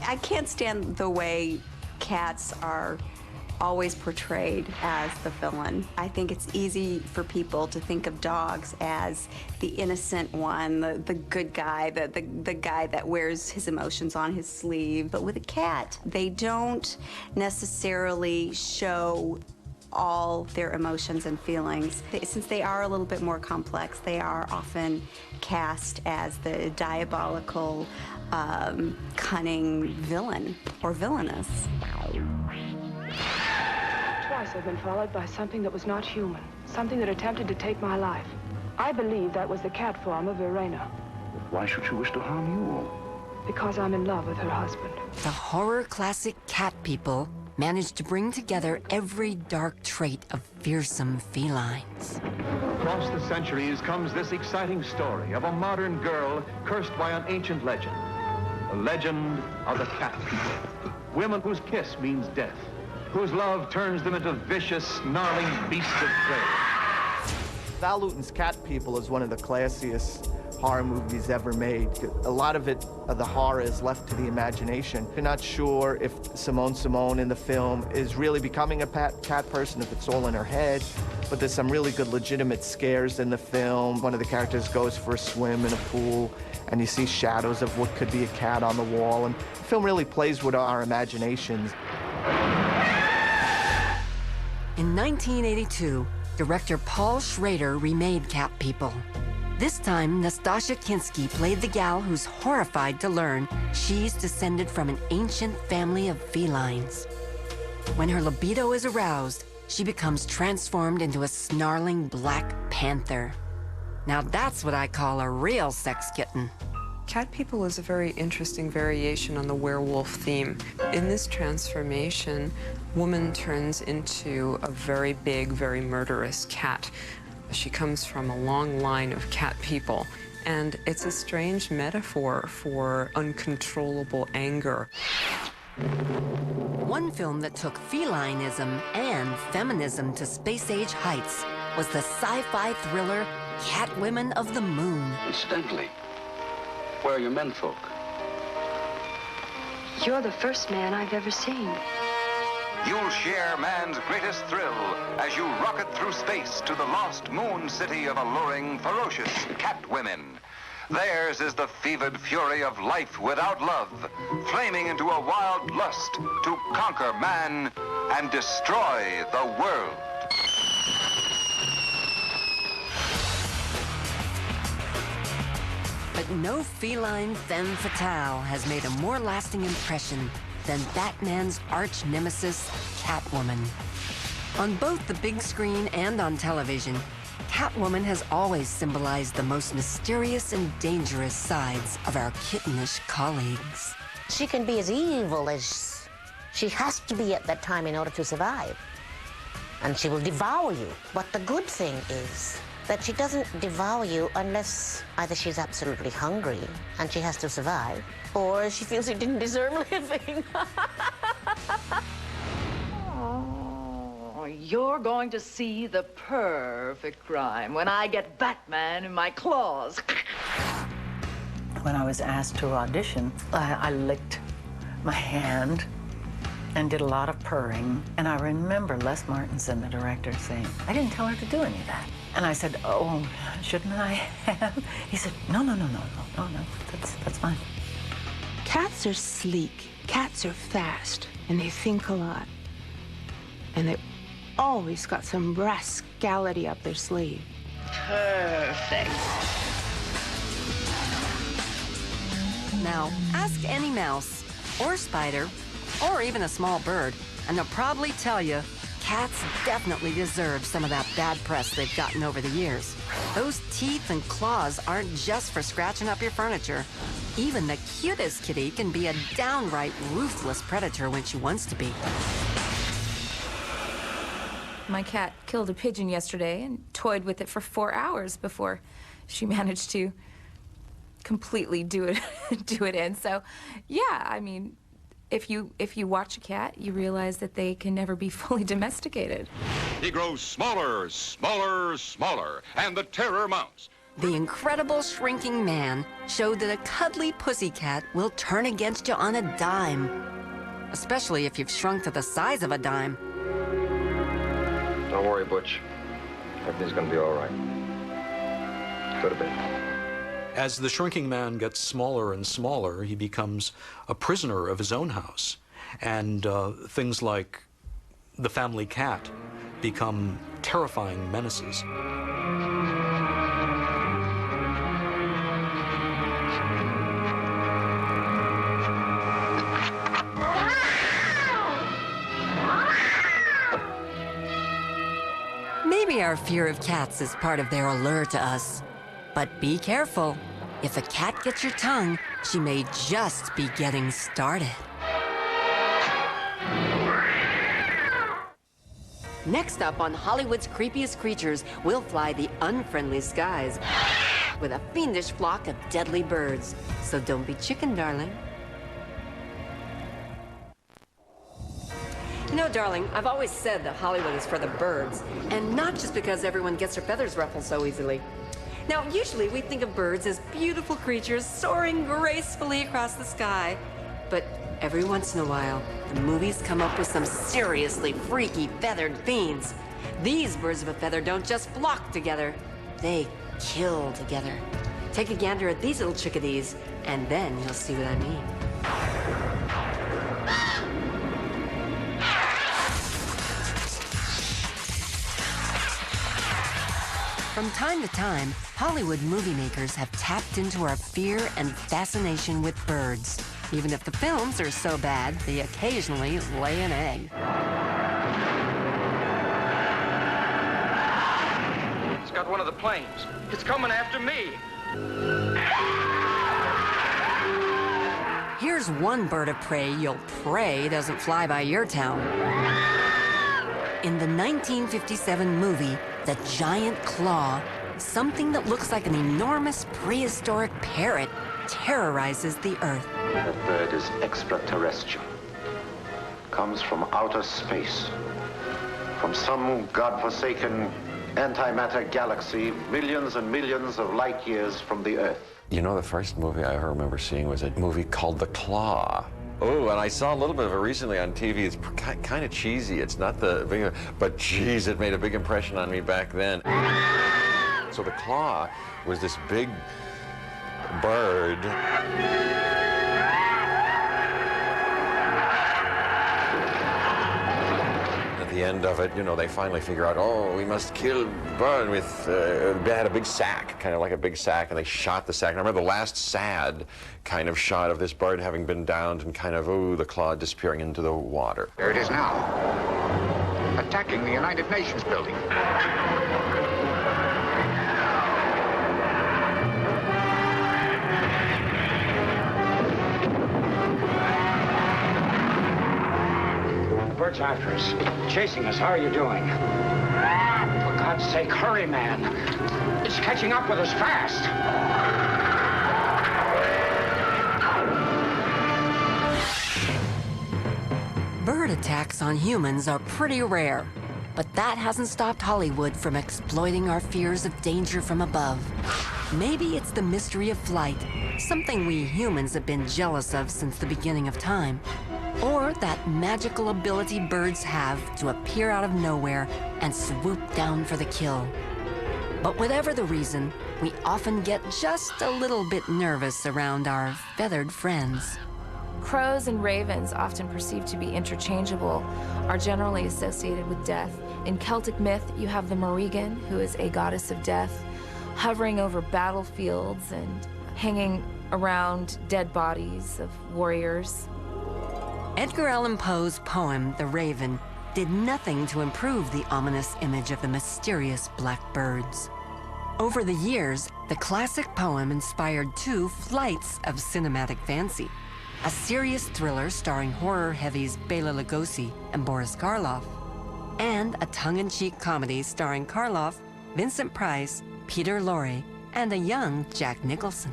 I can't stand the way cats are always portrayed as the villain. I think it's easy for people to think of dogs as the innocent one, the good guy, the guy that wears his emotions on his sleeve. But with a cat, they don't necessarily show all their emotions and feelings. Since they are a little bit more complex, they are often cast as the diabolical, cunning villain or villainous. Twice I've been followed by something that was not human, something that attempted to take my life. I believe that was the cat form of Verena. Why should she wish to harm you? Because I'm in love with her husband. The horror classic Cat People managed to bring together every dark trait of fearsome felines. Across the centuries comes this exciting story of a modern girl cursed by an ancient legend. The legend of the Cat People. Women whose kiss means death, whose love turns them into vicious, snarling beasts of prey. Val Lewton's Cat People is one of the classiest horror movies ever made. A lot of it, the horror, is left to the imagination. You're not sure if Simone in the film is really becoming a cat person, if it's all in her head, but there's some really good legitimate scares in the film. One of the characters goes for a swim in a pool, and you see shadows of what could be a cat on the wall, and the film really plays with our imaginations. 1982, director Paul Schrader remade Cat People. This time, Nastasha Kinski played the gal who's horrified to learn she's descended from an ancient family of felines. When her libido is aroused, she becomes transformed into a snarling black panther. Now that's what I call a real sex kitten. Cat People is a very interesting variation on the werewolf theme. In this transformation, woman turns into a very big, very murderous cat. She comes from a long line of cat people, and it's a strange metaphor for uncontrollable anger. One film that took felinism and feminism to space-age heights was the sci-fi thriller Catwomen of the Moon. Incidentally, where are your menfolk? You're the first man I've ever seen. You'll share man's greatest thrill as you rocket through space to the lost moon city of alluring, ferocious Catwomen. Theirs is the fevered fury of life without love, flaming into a wild lust to conquer man and destroy the world. But no feline femme fatale has made a more lasting impression than Batman's arch nemesis, Catwoman. On both the big screen and on television, Catwoman has always symbolized the most mysterious and dangerous sides of our kittenish colleagues. She can be as evil as she has to be at that time in order to survive. And she will devour you. But the good thing is that she doesn't devour you unless either she's absolutely hungry and she has to survive, or she feels she didn't deserve living. Oh, you're going to see the perfect crime when I get Batman in my claws. When I was asked to audition, I licked my hand and did a lot of purring. And I remember Les Martinson, the director, saying, I didn't tell her to do any of that. And I said, oh, shouldn't I have? He said, no, that's fine. Cats are sleek, cats are fast, and they think a lot. And they always got some rascality up their sleeve. Perfect. Now, ask any mouse, or spider, or even a small bird, and they'll probably tell you cats definitely deserve some of that bad press they've gotten over the years. Those teeth and claws aren't just for scratching up your furniture. Even the cutest kitty can be a downright ruthless predator when she wants to be. My cat killed a pigeon yesterday and toyed with it for 4 hours before she managed to completely do it in. So, yeah, I mean, if you watch a cat, you realize that they can never be fully domesticated. He grows smaller, smaller, smaller, and the terror mounts. The Incredible Shrinking Man showed that a cuddly pussycat will turn against you on a dime, especially if you've shrunk to the size of a dime. Don't worry, Butch. Everything's gonna be all right. Go to bed. As the shrinking man gets smaller and smaller, he becomes a prisoner of his own house. And things like the family cat become terrifying menaces. Maybe our fear of cats is part of their allure to us. But be careful. If a cat gets your tongue, she may just be getting started. Next up on Hollywood's Creepiest Creatures, we'll fly the unfriendly skies with a fiendish flock of deadly birds. So don't be chicken, darling. You know, darling, I've always said that Hollywood is for the birds, and not just because everyone gets their feathers ruffled so easily. Now, usually we think of birds as beautiful creatures soaring gracefully across the sky. But every once in a while, the movies come up with some seriously freaky feathered fiends. These birds of a feather don't just flock together, they kill together. Take a gander at these little chickadees, and then you'll see what I mean. From time to time, Hollywood movie makers have tapped into our fear and fascination with birds. Even if the films are so bad, they occasionally lay an egg. It's got one of the planes. It's coming after me. Here's one bird of prey you'll pray doesn't fly by your town. In the 1957 movie, The Giant Claw, something that looks like an enormous prehistoric parrot terrorizes the Earth. That bird is extraterrestrial. Comes from outer space. From some godforsaken antimatter galaxy, millions and millions of light years from the Earth. You know, the first movie I remember seeing was a movie called The Claw. Oh, and I saw a little bit of it recently on TV. It's kind of cheesy. It's not the big, but geez, it made a big impression on me back then. So The Claw was this big bird. At the end of it, you know, they finally figure out, oh, we must kill bird with, they had a big sack, kind of like a big sack, and they shot the sack. And I remember the last sad kind of shot of this bird having been downed and kind of, oh, the claw disappearing into the water. There it is now, attacking the United Nations building. The bird's after us, chasing us. How are you doing? For God's sake, hurry, man. It's catching up with us fast. Bird attacks on humans are pretty rare, but that hasn't stopped Hollywood from exploiting our fears of danger from above. Maybe it's the mystery of flight, something we humans have been jealous of since the beginning of time. Or that magical ability birds have to appear out of nowhere and swoop down for the kill. But whatever the reason, we often get just a little bit nervous around our feathered friends. Crows and ravens, often perceived to be interchangeable, are generally associated with death. In Celtic myth, you have the Morrigan, who is a goddess of death, hovering over battlefields and hanging around dead bodies of warriors. Edgar Allan Poe's poem, The Raven, did nothing to improve the ominous image of the mysterious black birds. Over the years, the classic poem inspired 2 flights of cinematic fancy: a serious thriller starring horror heavies Bela Lugosi and Boris Karloff, and a tongue-in-cheek comedy starring Karloff, Vincent Price, Peter Lorre, and a young Jack Nicholson.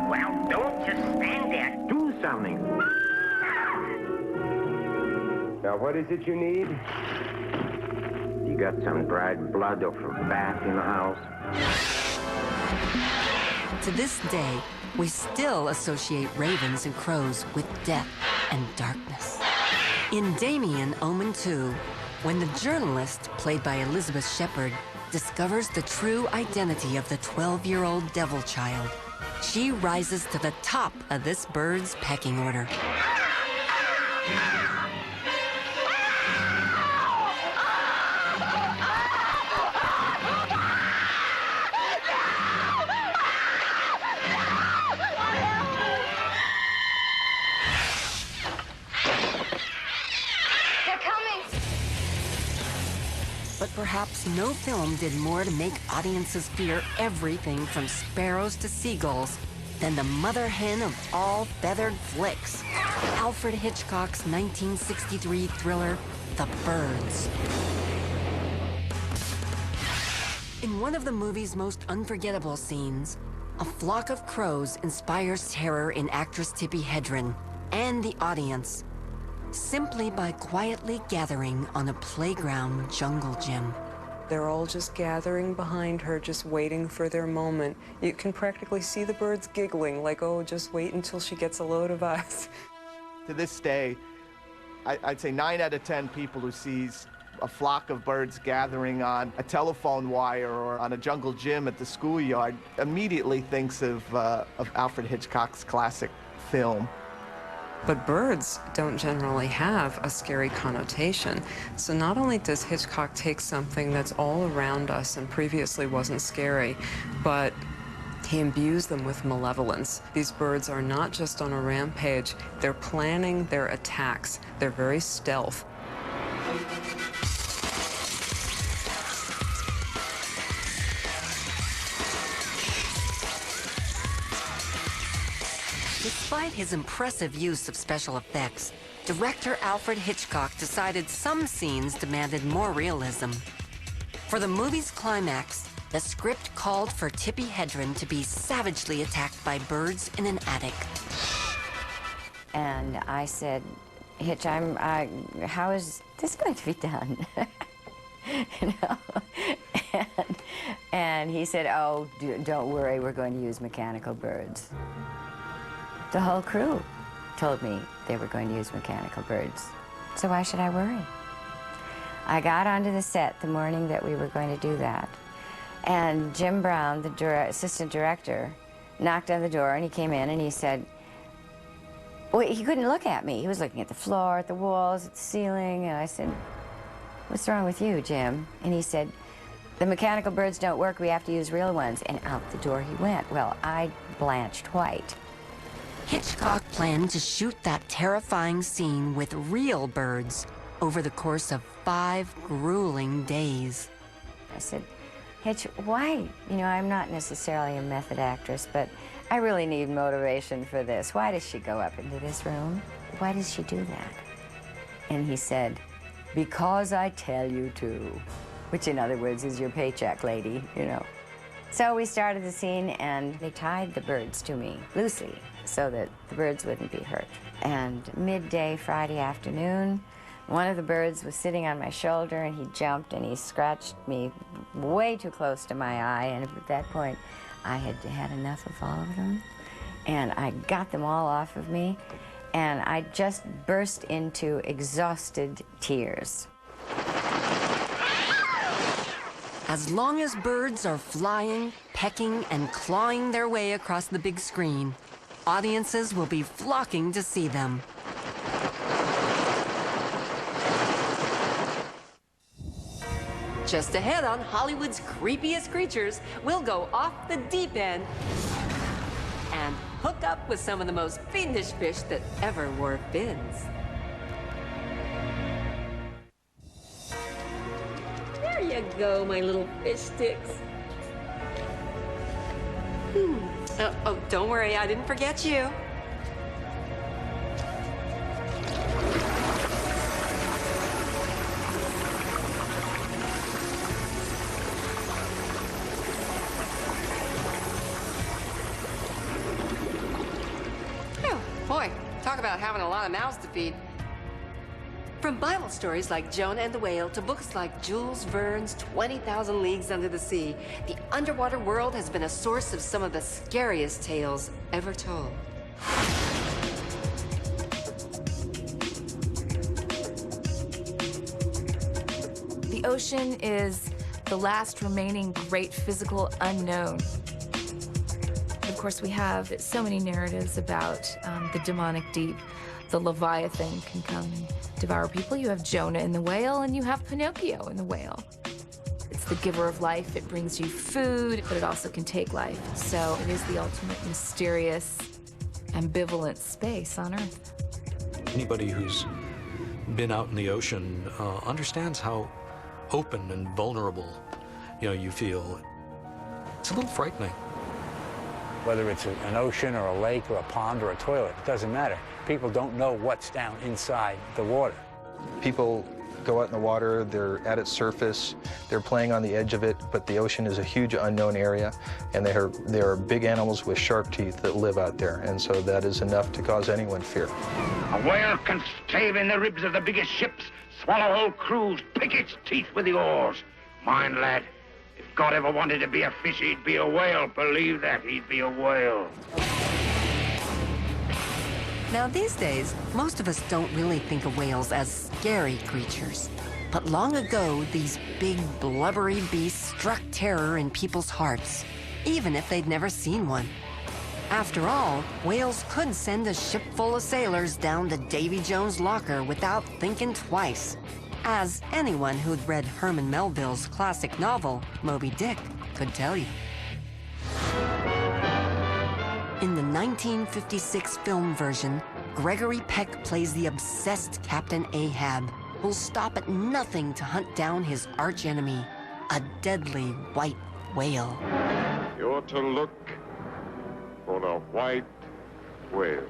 Well, don't just stand there. Do something. Now, what is it you need? You got some dried blood or from bat in the house? To this day, we still associate ravens and crows with death and darkness. In Damien, Omen 2, when the journalist, played by Elizabeth Shepard, discovers the true identity of the 12-year-old devil child, she rises to the top of this bird's pecking order. But perhaps no film did more to make audiences fear everything from sparrows to seagulls than the mother hen of all feathered flicks, Alfred Hitchcock's 1963 thriller, The Birds. In one of the movie's most unforgettable scenes, a flock of crows inspires terror in actress Tippi Hedren and the audience, simply by quietly gathering on a playground jungle gym. They're all just gathering behind her, just waiting for their moment. You can practically see the birds giggling, like, oh, just wait until she gets a load of us. To this day, I'd say 9 out of 10 people who sees a flock of birds gathering on a telephone wire or on a jungle gym at the schoolyard immediately thinks of Alfred Hitchcock's classic film. But birds don't generally have a scary connotation. So not only does Hitchcock take something that's all around us and previously wasn't scary, but he imbues them with malevolence. These birds are not just on a rampage, they're planning their attacks. They're very stealth. Despite his impressive use of special effects, director Alfred Hitchcock decided some scenes demanded more realism. For the movie's climax, the script called for Tippi Hedren to be savagely attacked by birds in an attic. And I said, Hitch, how is this going to be done? You know? And he said, oh, don't worry, we're going to use mechanical birds. The whole crew told me they were going to use mechanical birds. So why should I worry? I got onto the set the morning that we were going to do that. And Jim Brown, the assistant director, knocked on the door and he came in and he said, well, he couldn't look at me. He was looking at the floor, at the walls, at the ceiling. And I said, what's wrong with you, Jim? And he said, the mechanical birds don't work. We have to use real ones. And out the door he went. Well, I blanched white. Hitchcock planned to shoot that terrifying scene with real birds over the course of 5 grueling days. I said, Hitch, why? You know, I'm not necessarily a method actress, but I really need motivation for this. Why does she go up into this room? Why does she do that? And he said, because I tell you to, which in other words is your paycheck, lady, you know. So we started the scene and they tied the birds to me loosely so that the birds wouldn't be hurt. And midday Friday afternoon, one of the birds was sitting on my shoulder and he jumped and he scratched me way too close to my eye. And at that point, I had had enough of all of them. And I got them all off of me. And I just burst into exhausted tears. As long as birds are flying, pecking, and clawing their way across the big screen, audiences will be flocking to see them. Just ahead on Hollywood's Creepiest Creatures, we'll go off the deep end and hook up with some of the most fiendish fish that ever wore fins. There you go, my little fish sticks. Oh, don't worry, I didn't forget you. Oh, boy, talk about having a lot of mouths to feed. From Bible stories like Jonah and the Whale to books like Jules Verne's 20,000 Leagues Under the Sea, the underwater world has been a source of some of the scariest tales ever told. The ocean is the last remaining great physical unknown. Of course, we have so many narratives about the demonic deep. The Leviathan can come and devour people. You have Jonah in the whale, and you have Pinocchio in the whale. It's the giver of life. It brings you food, but it also can take life. So it is the ultimate mysterious, ambivalent space on Earth. Anybody who's been out in the ocean understands how open and vulnerable, you feel. It's a little frightening. Whether it's an ocean or a lake or a pond or a toilet, it doesn't matter. People don't know what's down inside the water. People go out in the water, they're at its surface, they're playing on the edge of it, but the ocean is a huge unknown area, and there are big animals with sharp teeth that live out there, and so that is enough to cause anyone fear. A whale can stave in the ribs of the biggest ships, swallow whole crews, pick its teeth with the oars. Mind, lad, if God ever wanted to be a fish, he'd be a whale. Believe that, he'd be a whale. Now, these days, most of us don't really think of whales as scary creatures. But long ago, these big, blubbery beasts struck terror in people's hearts, even if they'd never seen one. After all, whales could send a ship full of sailors down to Davy Jones' locker without thinking twice, as anyone who'd read Herman Melville's classic novel, Moby Dick, could tell you. In the 1956 film version, Gregory Peck plays the obsessed Captain Ahab, who'll stop at nothing to hunt down his archenemy, a deadly white whale. You're to look for the white whale.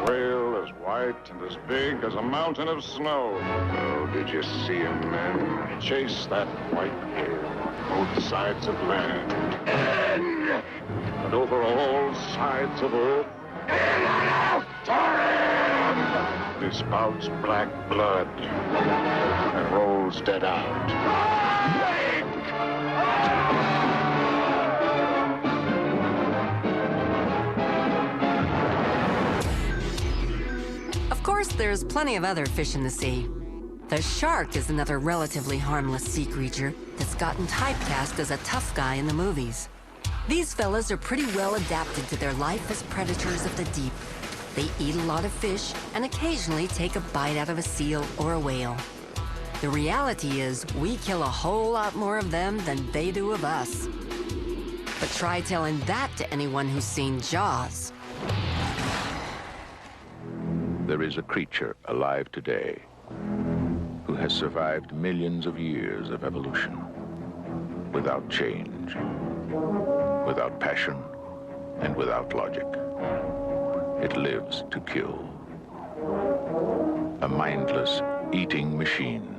Whale as white and as big as a mountain of snow. Oh, did you see him, men? Chase that white whale on both sides of land and over all sides of earth. He spouts black blood and rolls dead out. Of course, there's plenty of other fish in the sea. The shark is another relatively harmless sea creature that's gotten typecast as a tough guy in the movies. These fellas are pretty well adapted to their life as predators of the deep. They eat a lot of fish and occasionally take a bite out of a seal or a whale. The reality is we kill a whole lot more of them than they do of us. But try telling that to anyone who's seen Jaws. There is a creature alive today who has survived millions of years of evolution without change, without passion, and without logic. It lives to kill. A mindless eating machine.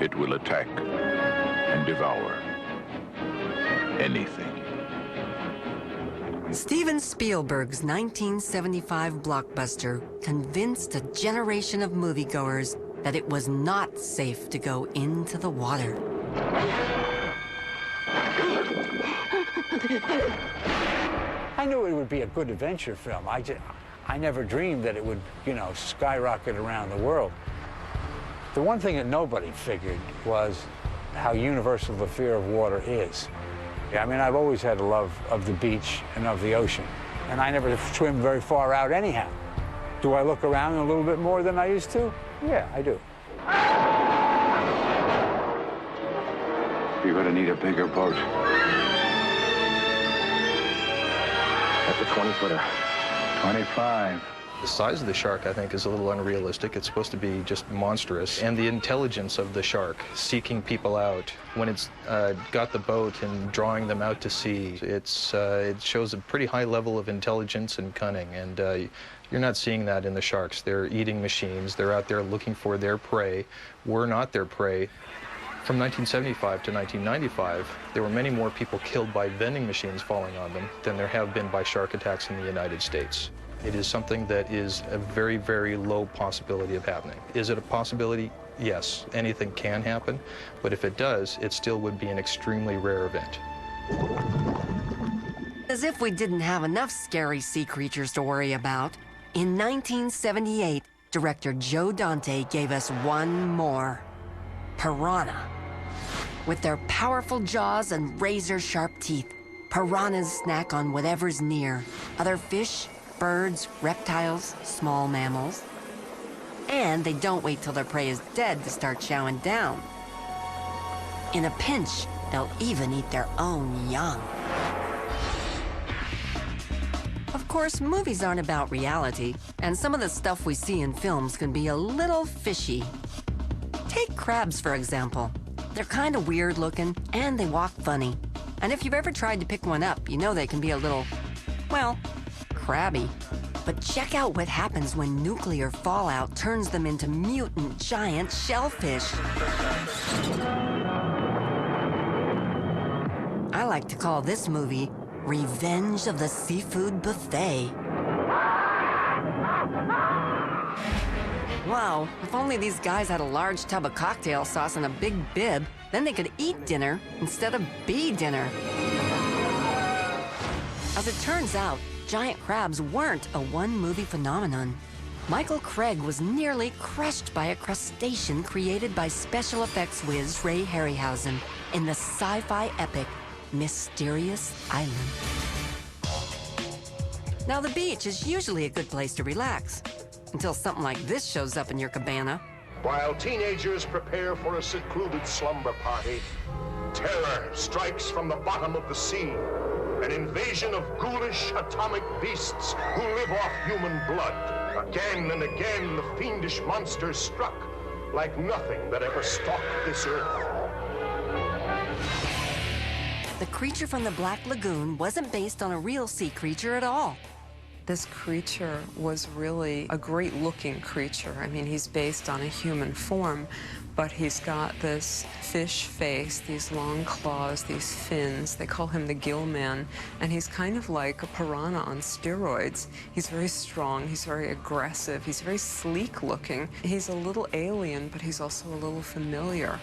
It will attack and devour anything. Steven Spielberg's 1975 blockbuster convinced a generation of moviegoers that it was not safe to go into the water. I knew it would be a good adventure film. I never dreamed that it would, skyrocket around the world. The one thing that nobody figured was how universal the fear of water is. I mean, I've always had a love of the beach and of the ocean, and I never swim very far out anyhow. Do I look around a little bit more than I used to? Yeah, I do. You're gonna need a bigger boat. That's a 20-footer. 25. The size of the shark, I think, is a little unrealistic. It's supposed to be just monstrous. And the intelligence of the shark, seeking people out, when it's got the boat and drawing them out to sea, it shows a pretty high level of intelligence and cunning. And you're not seeing that in the sharks. They're eating machines. They're out there looking for their prey. We're not their prey. From 1975 to 1995, there were many more people killed by vending machines falling on them than there have been by shark attacks in the United States. It is something that is a very, very low possibility of happening. Is it a possibility? Yes, anything can happen, but if it does, it still would be an extremely rare event. As if we didn't have enough scary sea creatures to worry about, in 1978, director Joe Dante gave us one more. Piranha. With their powerful jaws and razor-sharp teeth, piranhas snack on whatever's near. Other fish, birds, reptiles, small mammals. And they don't wait till their prey is dead to start chowing down. In a pinch, they'll even eat their own young. Of course, movies aren't about reality, and some of the stuff we see in films can be a little fishy. Take crabs, for example. They're kind of weird looking, and they walk funny. And if you've ever tried to pick one up, you know they can be a little, well, crabby. But check out what happens when nuclear fallout turns them into mutant giant shellfish. I like to call this movie Revenge of the Seafood Buffet. Wow, if only these guys had a large tub of cocktail sauce and a big bib, then they could eat dinner instead of be dinner. As it turns out, giant crabs weren't a one-movie phenomenon. Michael Craig was nearly crushed by a crustacean created by special effects whiz Ray Harryhausen in the sci-fi epic Mysterious Island. Now, the beach is usually a good place to relax, until something like this shows up in your cabana. While teenagers prepare for a secluded slumber party, terror strikes from the bottom of the sea. An invasion of ghoulish atomic beasts who live off human blood. Again and again, the fiendish monsters struck like nothing that ever stalked this earth. The creature from the Black Lagoon wasn't based on a real sea creature at all. This creature was really a great-looking creature. I mean, he's based on a human form, but he's got this fish face, these long claws, these fins. They call him the gill man, and he's kind of like a piranha on steroids. He's very strong, he's very aggressive, he's very sleek-looking. He's a little alien, but he's also a little familiar.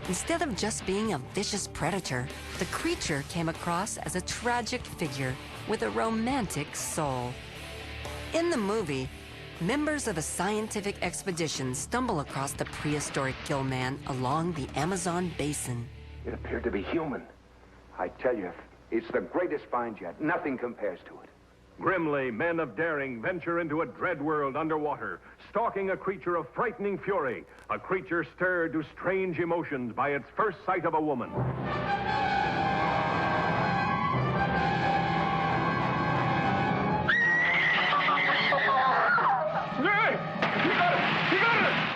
Instead of just being a vicious predator, the creature came across as a tragic figure with a romantic soul. In the movie, members of a scientific expedition stumble across the prehistoric gill man along the Amazon basin. It appeared to be human. I tell you, it's the greatest find yet. Nothing compares to it. Grimly, men of daring venture into a dread world underwater, stalking a creature of frightening fury, a creature stirred to strange emotions by its first sight of a woman.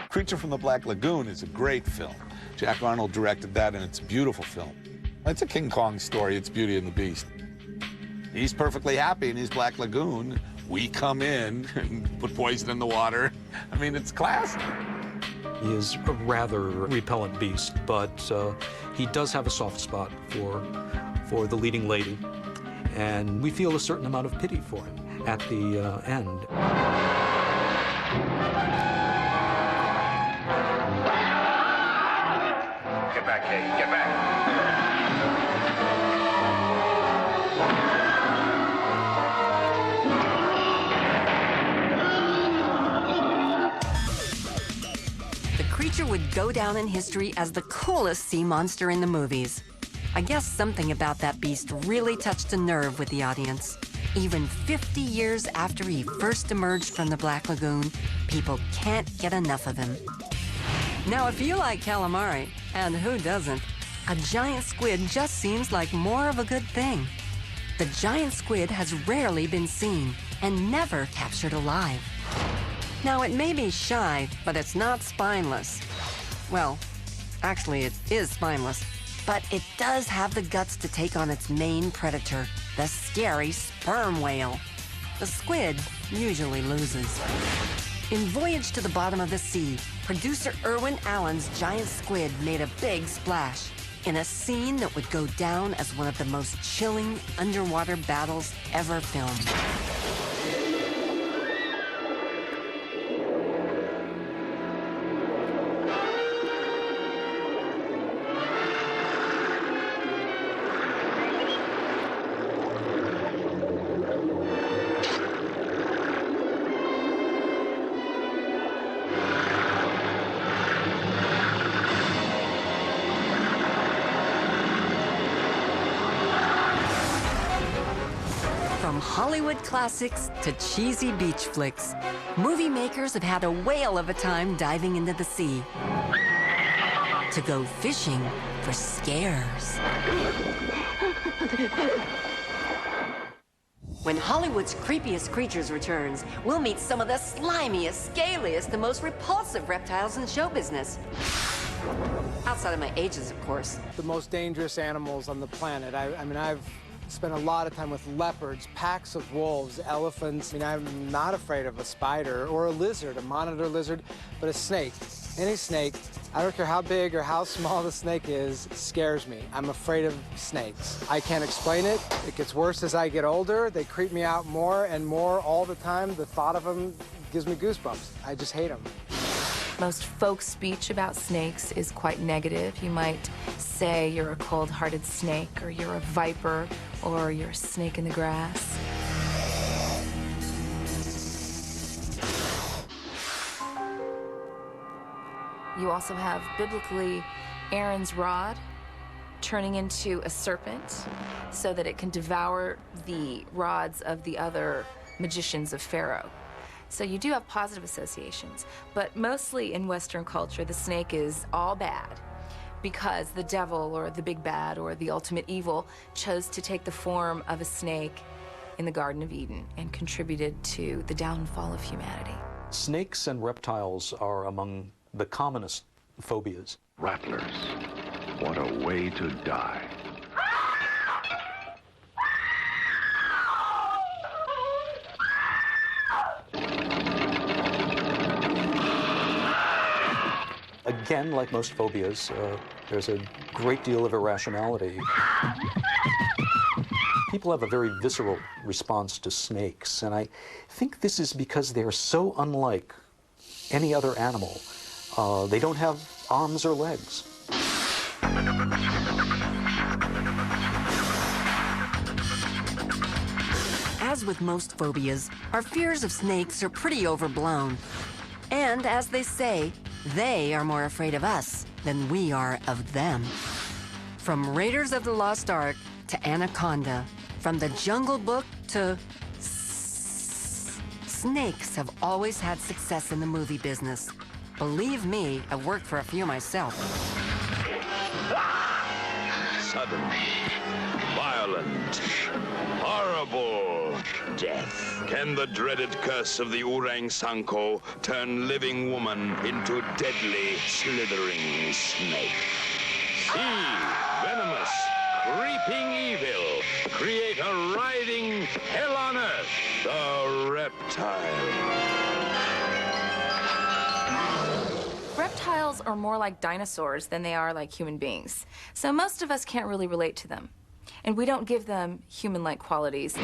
Creature from the Black Lagoon is a great film. Jack Arnold directed that, and it's a beautiful film. It's a King Kong story. It's Beauty and the Beast. He's perfectly happy in his Black Lagoon. We come in and put poison in the water. I mean, it's classic. He is a rather repellent beast, but he does have a soft spot for the leading lady, and we feel a certain amount of pity for him at the end. Get back, Kate. Get back. The creature would go down in history as the coolest sea monster in the movies. I guess something about that beast really touched a nerve with the audience. Even 50 years after he first emerged from the Black Lagoon, people can't get enough of him. Now, if you like calamari, and who doesn't, a giant squid just seems like more of a good thing. The giant squid has rarely been seen and never captured alive. Now, it may be shy, but it's not spineless. Well, actually, it is spineless, but it does have the guts to take on its main predator, the scary sperm whale. The squid usually loses. In Voyage to the Bottom of the Sea, producer Irwin Allen's giant squid made a big splash in a scene that would go down as one of the most chilling underwater battles ever filmed. From Hollywood classics to cheesy beach flicks, movie makers have had a whale of a time diving into the sea to go fishing for scares. When Hollywood's Creepiest Creatures returns, we'll meet some of the slimiest, scaliest, and most repulsive reptiles in show business. Outside of my ages, of course. The most dangerous animals on the planet. I mean, I've spent a lot of time with leopards, packs of wolves, elephants. I mean, I'm not afraid of a spider or a lizard, a monitor lizard, but a snake. Any snake, I don't care how big or how small the snake is, scares me. I'm afraid of snakes. I can't explain it. It gets worse as I get older. They creep me out more and more all the time. The thought of them gives me goosebumps. I just hate them. Most folk speech about snakes is quite negative. You might say you're a cold-hearted snake, or you're a viper, or you're a snake in the grass. You also have, biblically, Aaron's rod, turning into a serpent so that it can devour the rods of the other magicians of Pharaoh. So you do have positive associations, but mostly in Western culture, the snake is all bad because the devil or the big bad or the ultimate evil chose to take the form of a snake in the Garden of Eden and contributed to the downfall of humanity. Snakes and reptiles are among the commonest phobias. Rattlers. What a way to die. Again, like most phobias, there's a great deal of irrationality. People have a very visceral response to snakes, and I think this is because they're so unlike any other animal. They don't have arms or legs. As with most phobias, our fears of snakes are pretty overblown. And as they say, they are more afraid of us than we are of them. From Raiders of the Lost Ark to Anaconda, from the Jungle Book to snakes have always had success in the movie business. Believe me, I've worked for a few myself. Sudden, violent, horrible death. Can the dreaded curse of the Orang Sanko turn living woman into deadly, slithering snake? See, venomous, creeping evil, create a writhing hell on earth, the reptile. Reptiles are more like dinosaurs than they are like human beings. So most of us can't really relate to them. And we don't give them human-like qualities.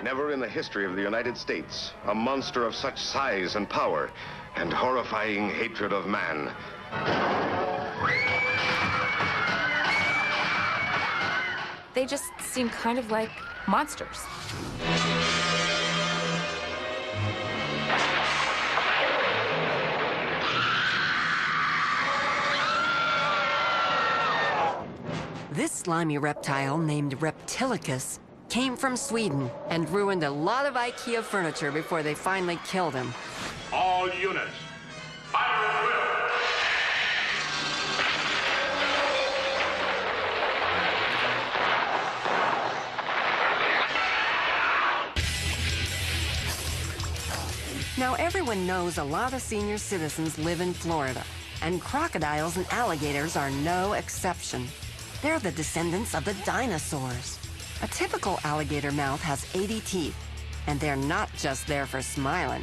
Never in the history of the United States, a monster of such size and power and horrifying hatred of man. They just seem kind of like monsters. This slimy reptile named Reptilicus came from Sweden and ruined a lot of IKEA furniture before they finally killed him. All units, fire at will. Now, everyone knows a lot of senior citizens live in Florida, and crocodiles and alligators are no exception. They're the descendants of the dinosaurs. A typical alligator mouth has 80 teeth, and they're not just there for smiling.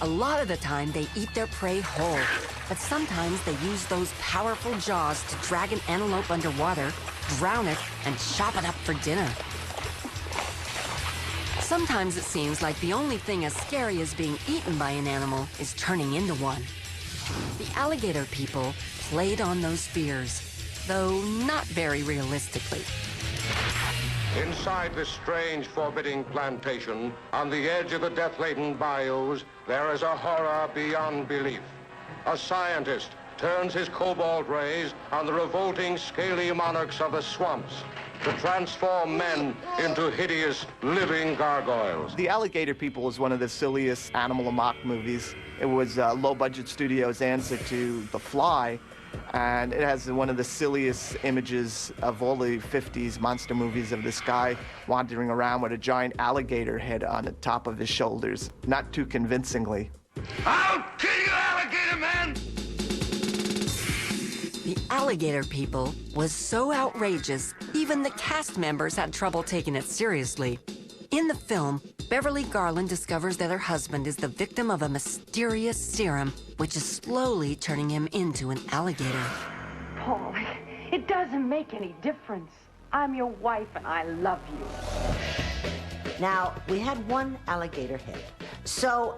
A lot of the time, they eat their prey whole, but sometimes they use those powerful jaws to drag an antelope underwater, drown it, and chop it up for dinner. Sometimes it seems like the only thing as scary as being eaten by an animal is turning into one. The alligator people played on those fears, though not very realistically. Inside this strange, forbidding plantation, on the edge of the death-laden bayous, there is a horror beyond belief. A scientist turns his cobalt rays on the revolting, scaly monarchs of the swamps to transform men into hideous, living gargoyles. The Alligator People is one of the silliest animal amok movies. It was low-budget studio's answer to The Fly, and it has one of the silliest images of all the 50s monster movies of this guy wandering around with a giant alligator head on the top of his shoulders. Not too convincingly. I'll kill you, alligator man! The Alligator People was so outrageous, even the cast members had trouble taking it seriously. In the film, Beverly Garland discovers that her husband is the victim of a mysterious serum, which is slowly turning him into an alligator. Paul, it doesn't make any difference. I'm your wife and I love you. Now, we had one alligator head. So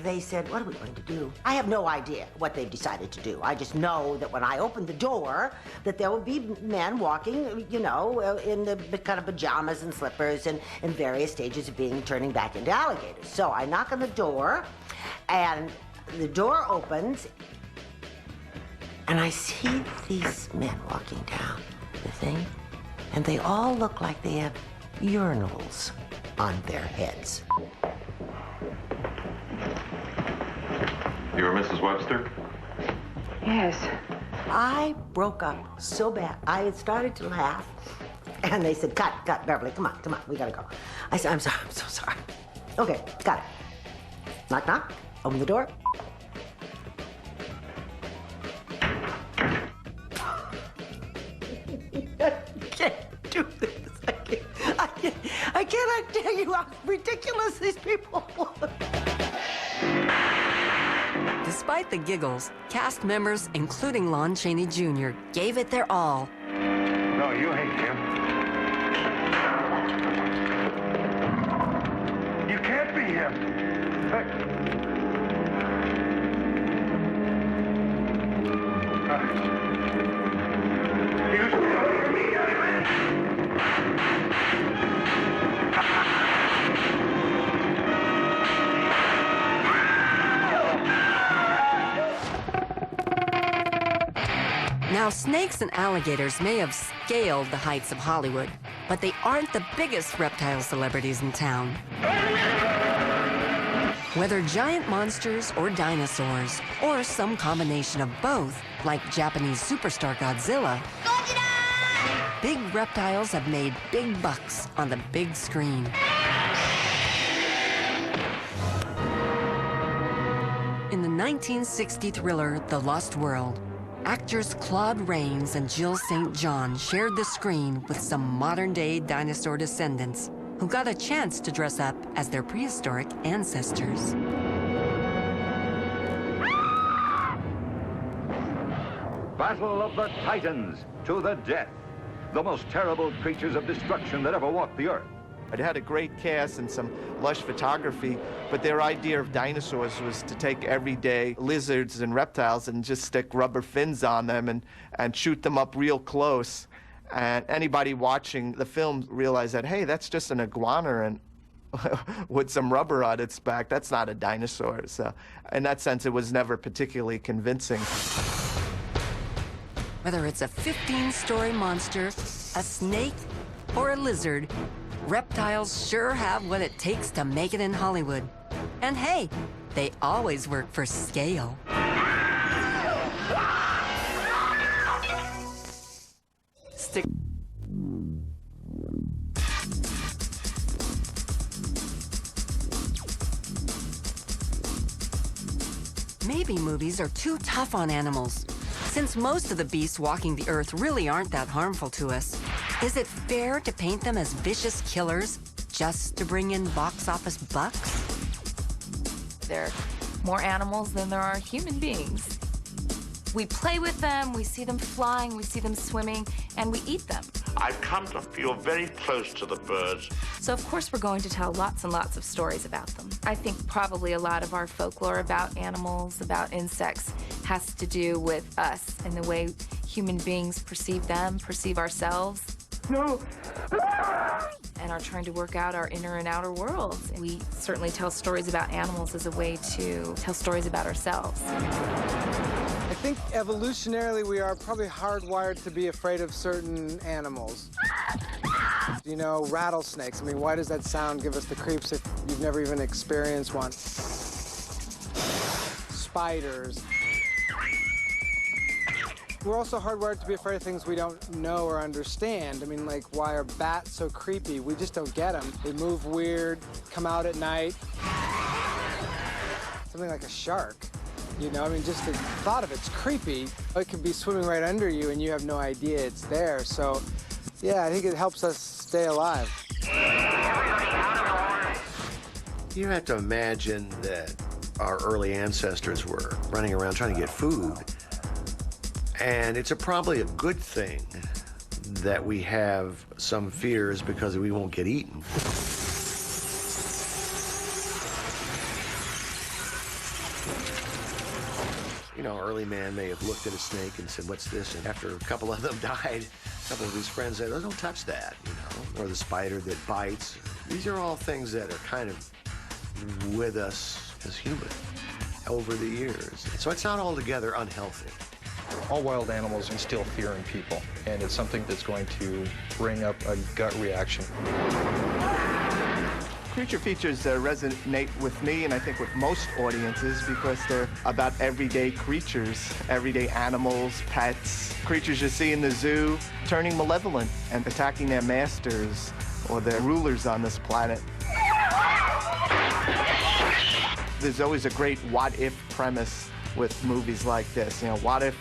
they said, what are we going to do? I have no idea what they've decided to do. I just know that when I open the door, that there will be men walking, you know, in the kind of pajamas and slippers and in various stages of turning back into alligators. So I knock on the door, and the door opens, And I see these men walking down the thing, and they all look like they have urinals on their heads. You were Mrs. Webster? Yes. I broke up so bad. I had started to laugh, and they said, cut, Beverly, come on, we gotta go. I said, I'm sorry, I'm so sorry. Okay, got it. Knock, knock, open the door. I can't do this. I cannot tell you how ridiculous these people look. Despite the giggles, cast members, including Lon Chaney Jr., gave it their all. No, you hate him. You can't be him. You still hear me, Now, snakes and alligators may have scaled the heights of Hollywood, but they aren't the biggest reptile celebrities in town. Whether giant monsters or dinosaurs, or some combination of both, like Japanese superstar Godzilla, big reptiles have made big bucks on the big screen. In the 1960 thriller, The Lost World, actors Claude Rains and Jill St. John shared the screen with some modern-day dinosaur descendants who got a chance to dress up as their prehistoric ancestors. Battle of the Titans, to the death. The most terrible creatures of destruction that ever walked the earth. It had a great cast and some lush photography, but their idea of dinosaurs was to take everyday lizards and reptiles and just stick rubber fins on them and shoot them up real close. And anybody watching the film realized that, hey, that's just an iguana and with some rubber on its back. That's not a dinosaur. So in that sense, it was never particularly convincing. Whether it's a 15-story monster, a snake, or a lizard, reptiles sure have what it takes to make it in Hollywood. And hey, they always work for scale. Stick. Maybe movies are too tough on animals. Since most of the beasts walking the earth really aren't that harmful to us, is it fair to paint them as vicious killers just to bring in box office bucks? There are more animals than there are human beings. We play with them, we see them flying, we see them swimming, and we eat them. I've come to feel very close to the birds. So of course we're going to tell lots and lots of stories about them. I think probably a lot of our folklore about animals, about insects, has to do with us and the way human beings perceive them, perceive ourselves. No! And are trying to work out our inner and outer worlds. We certainly tell stories about animals as a way to tell stories about ourselves. I think evolutionarily we are probably hardwired to be afraid of certain animals. You know, rattlesnakes. I mean, why does that sound give us the creeps if you've never even experienced one? Spiders. We're also hardwired to be afraid of things we don't know or understand. I mean, like, why are bats so creepy? We just don't get them. They move weird, come out at night. Something like a shark. You know, I mean, just the thought of it's creepy. It could be swimming right under you and you have no idea it's there. So, yeah, I think it helps us stay alive. You have to imagine that our early ancestors were running around trying to get food. And it's probably a good thing that we have some fears because we won't get eaten. You know, early man may have looked at a snake and said, what's this? And after a couple of them died, a couple of his friends said, oh, don't touch that, you know, or the spider that bites. These are all things that are kind of with us as humans over the years. So it's not altogether unhealthy. All wild animals instill fear in people, and it's something that's going to bring up a gut reaction. Creature features resonate with me, and I think with most audiences, because they're about everyday creatures, everyday animals, pets, creatures you see in the zoo turning malevolent and attacking their masters or their rulers on this planet. There's always a great what-if premise with movies like this. You know, what if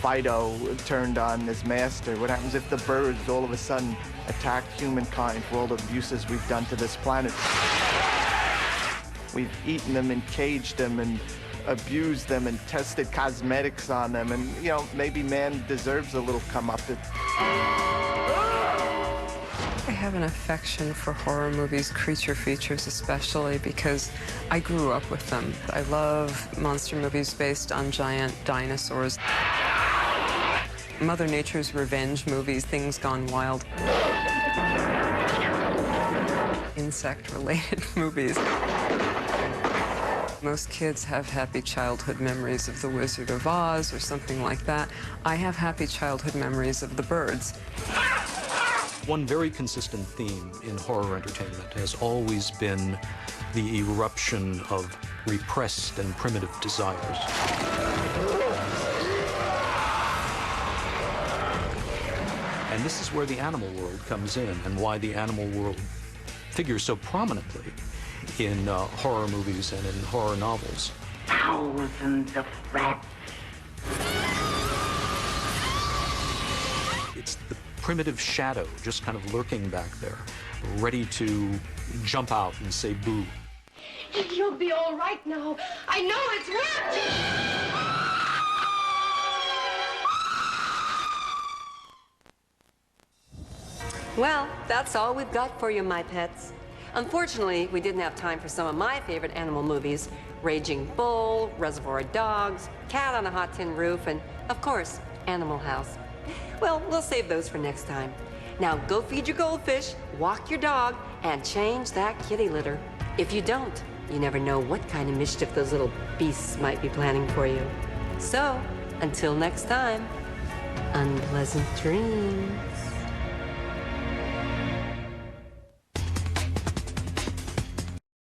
Fido turned on his master? What happens if the birds all of a sudden attack humankind for all the abuses we've done to this planet? We've eaten them and caged them and abused them and tested cosmetics on them, and, you know, maybe man deserves a little comeuppance. I have an affection for horror movies, creature features especially, because I grew up with them. I love monster movies based on giant dinosaurs. Mother Nature's revenge movies, things gone wild. Insect-related movies. Most kids have happy childhood memories of The Wizard of Oz or something like that. I have happy childhood memories of the birds. One very consistent theme in horror entertainment has always been the eruption of repressed and primitive desires. And this is where the animal world comes in, and why the animal world figures so prominently in horror movies and in horror novels. Thousands of rats. It's the primitive shadow just kind of lurking back there, ready to jump out and say boo. You'll be all right now. I know it's worked. Well, that's all we've got for you, my pets. Unfortunately, we didn't have time for some of my favorite animal movies: Raging Bull, Reservoir Dogs, Cat on a Hot Tin Roof, and, of course, Animal House. Well, we'll save those for next time. Now go feed your goldfish, walk your dog, and change that kitty litter. If you don't, you never know what kind of mischief those little beasts might be planning for you. So, until next time, unpleasant dreams.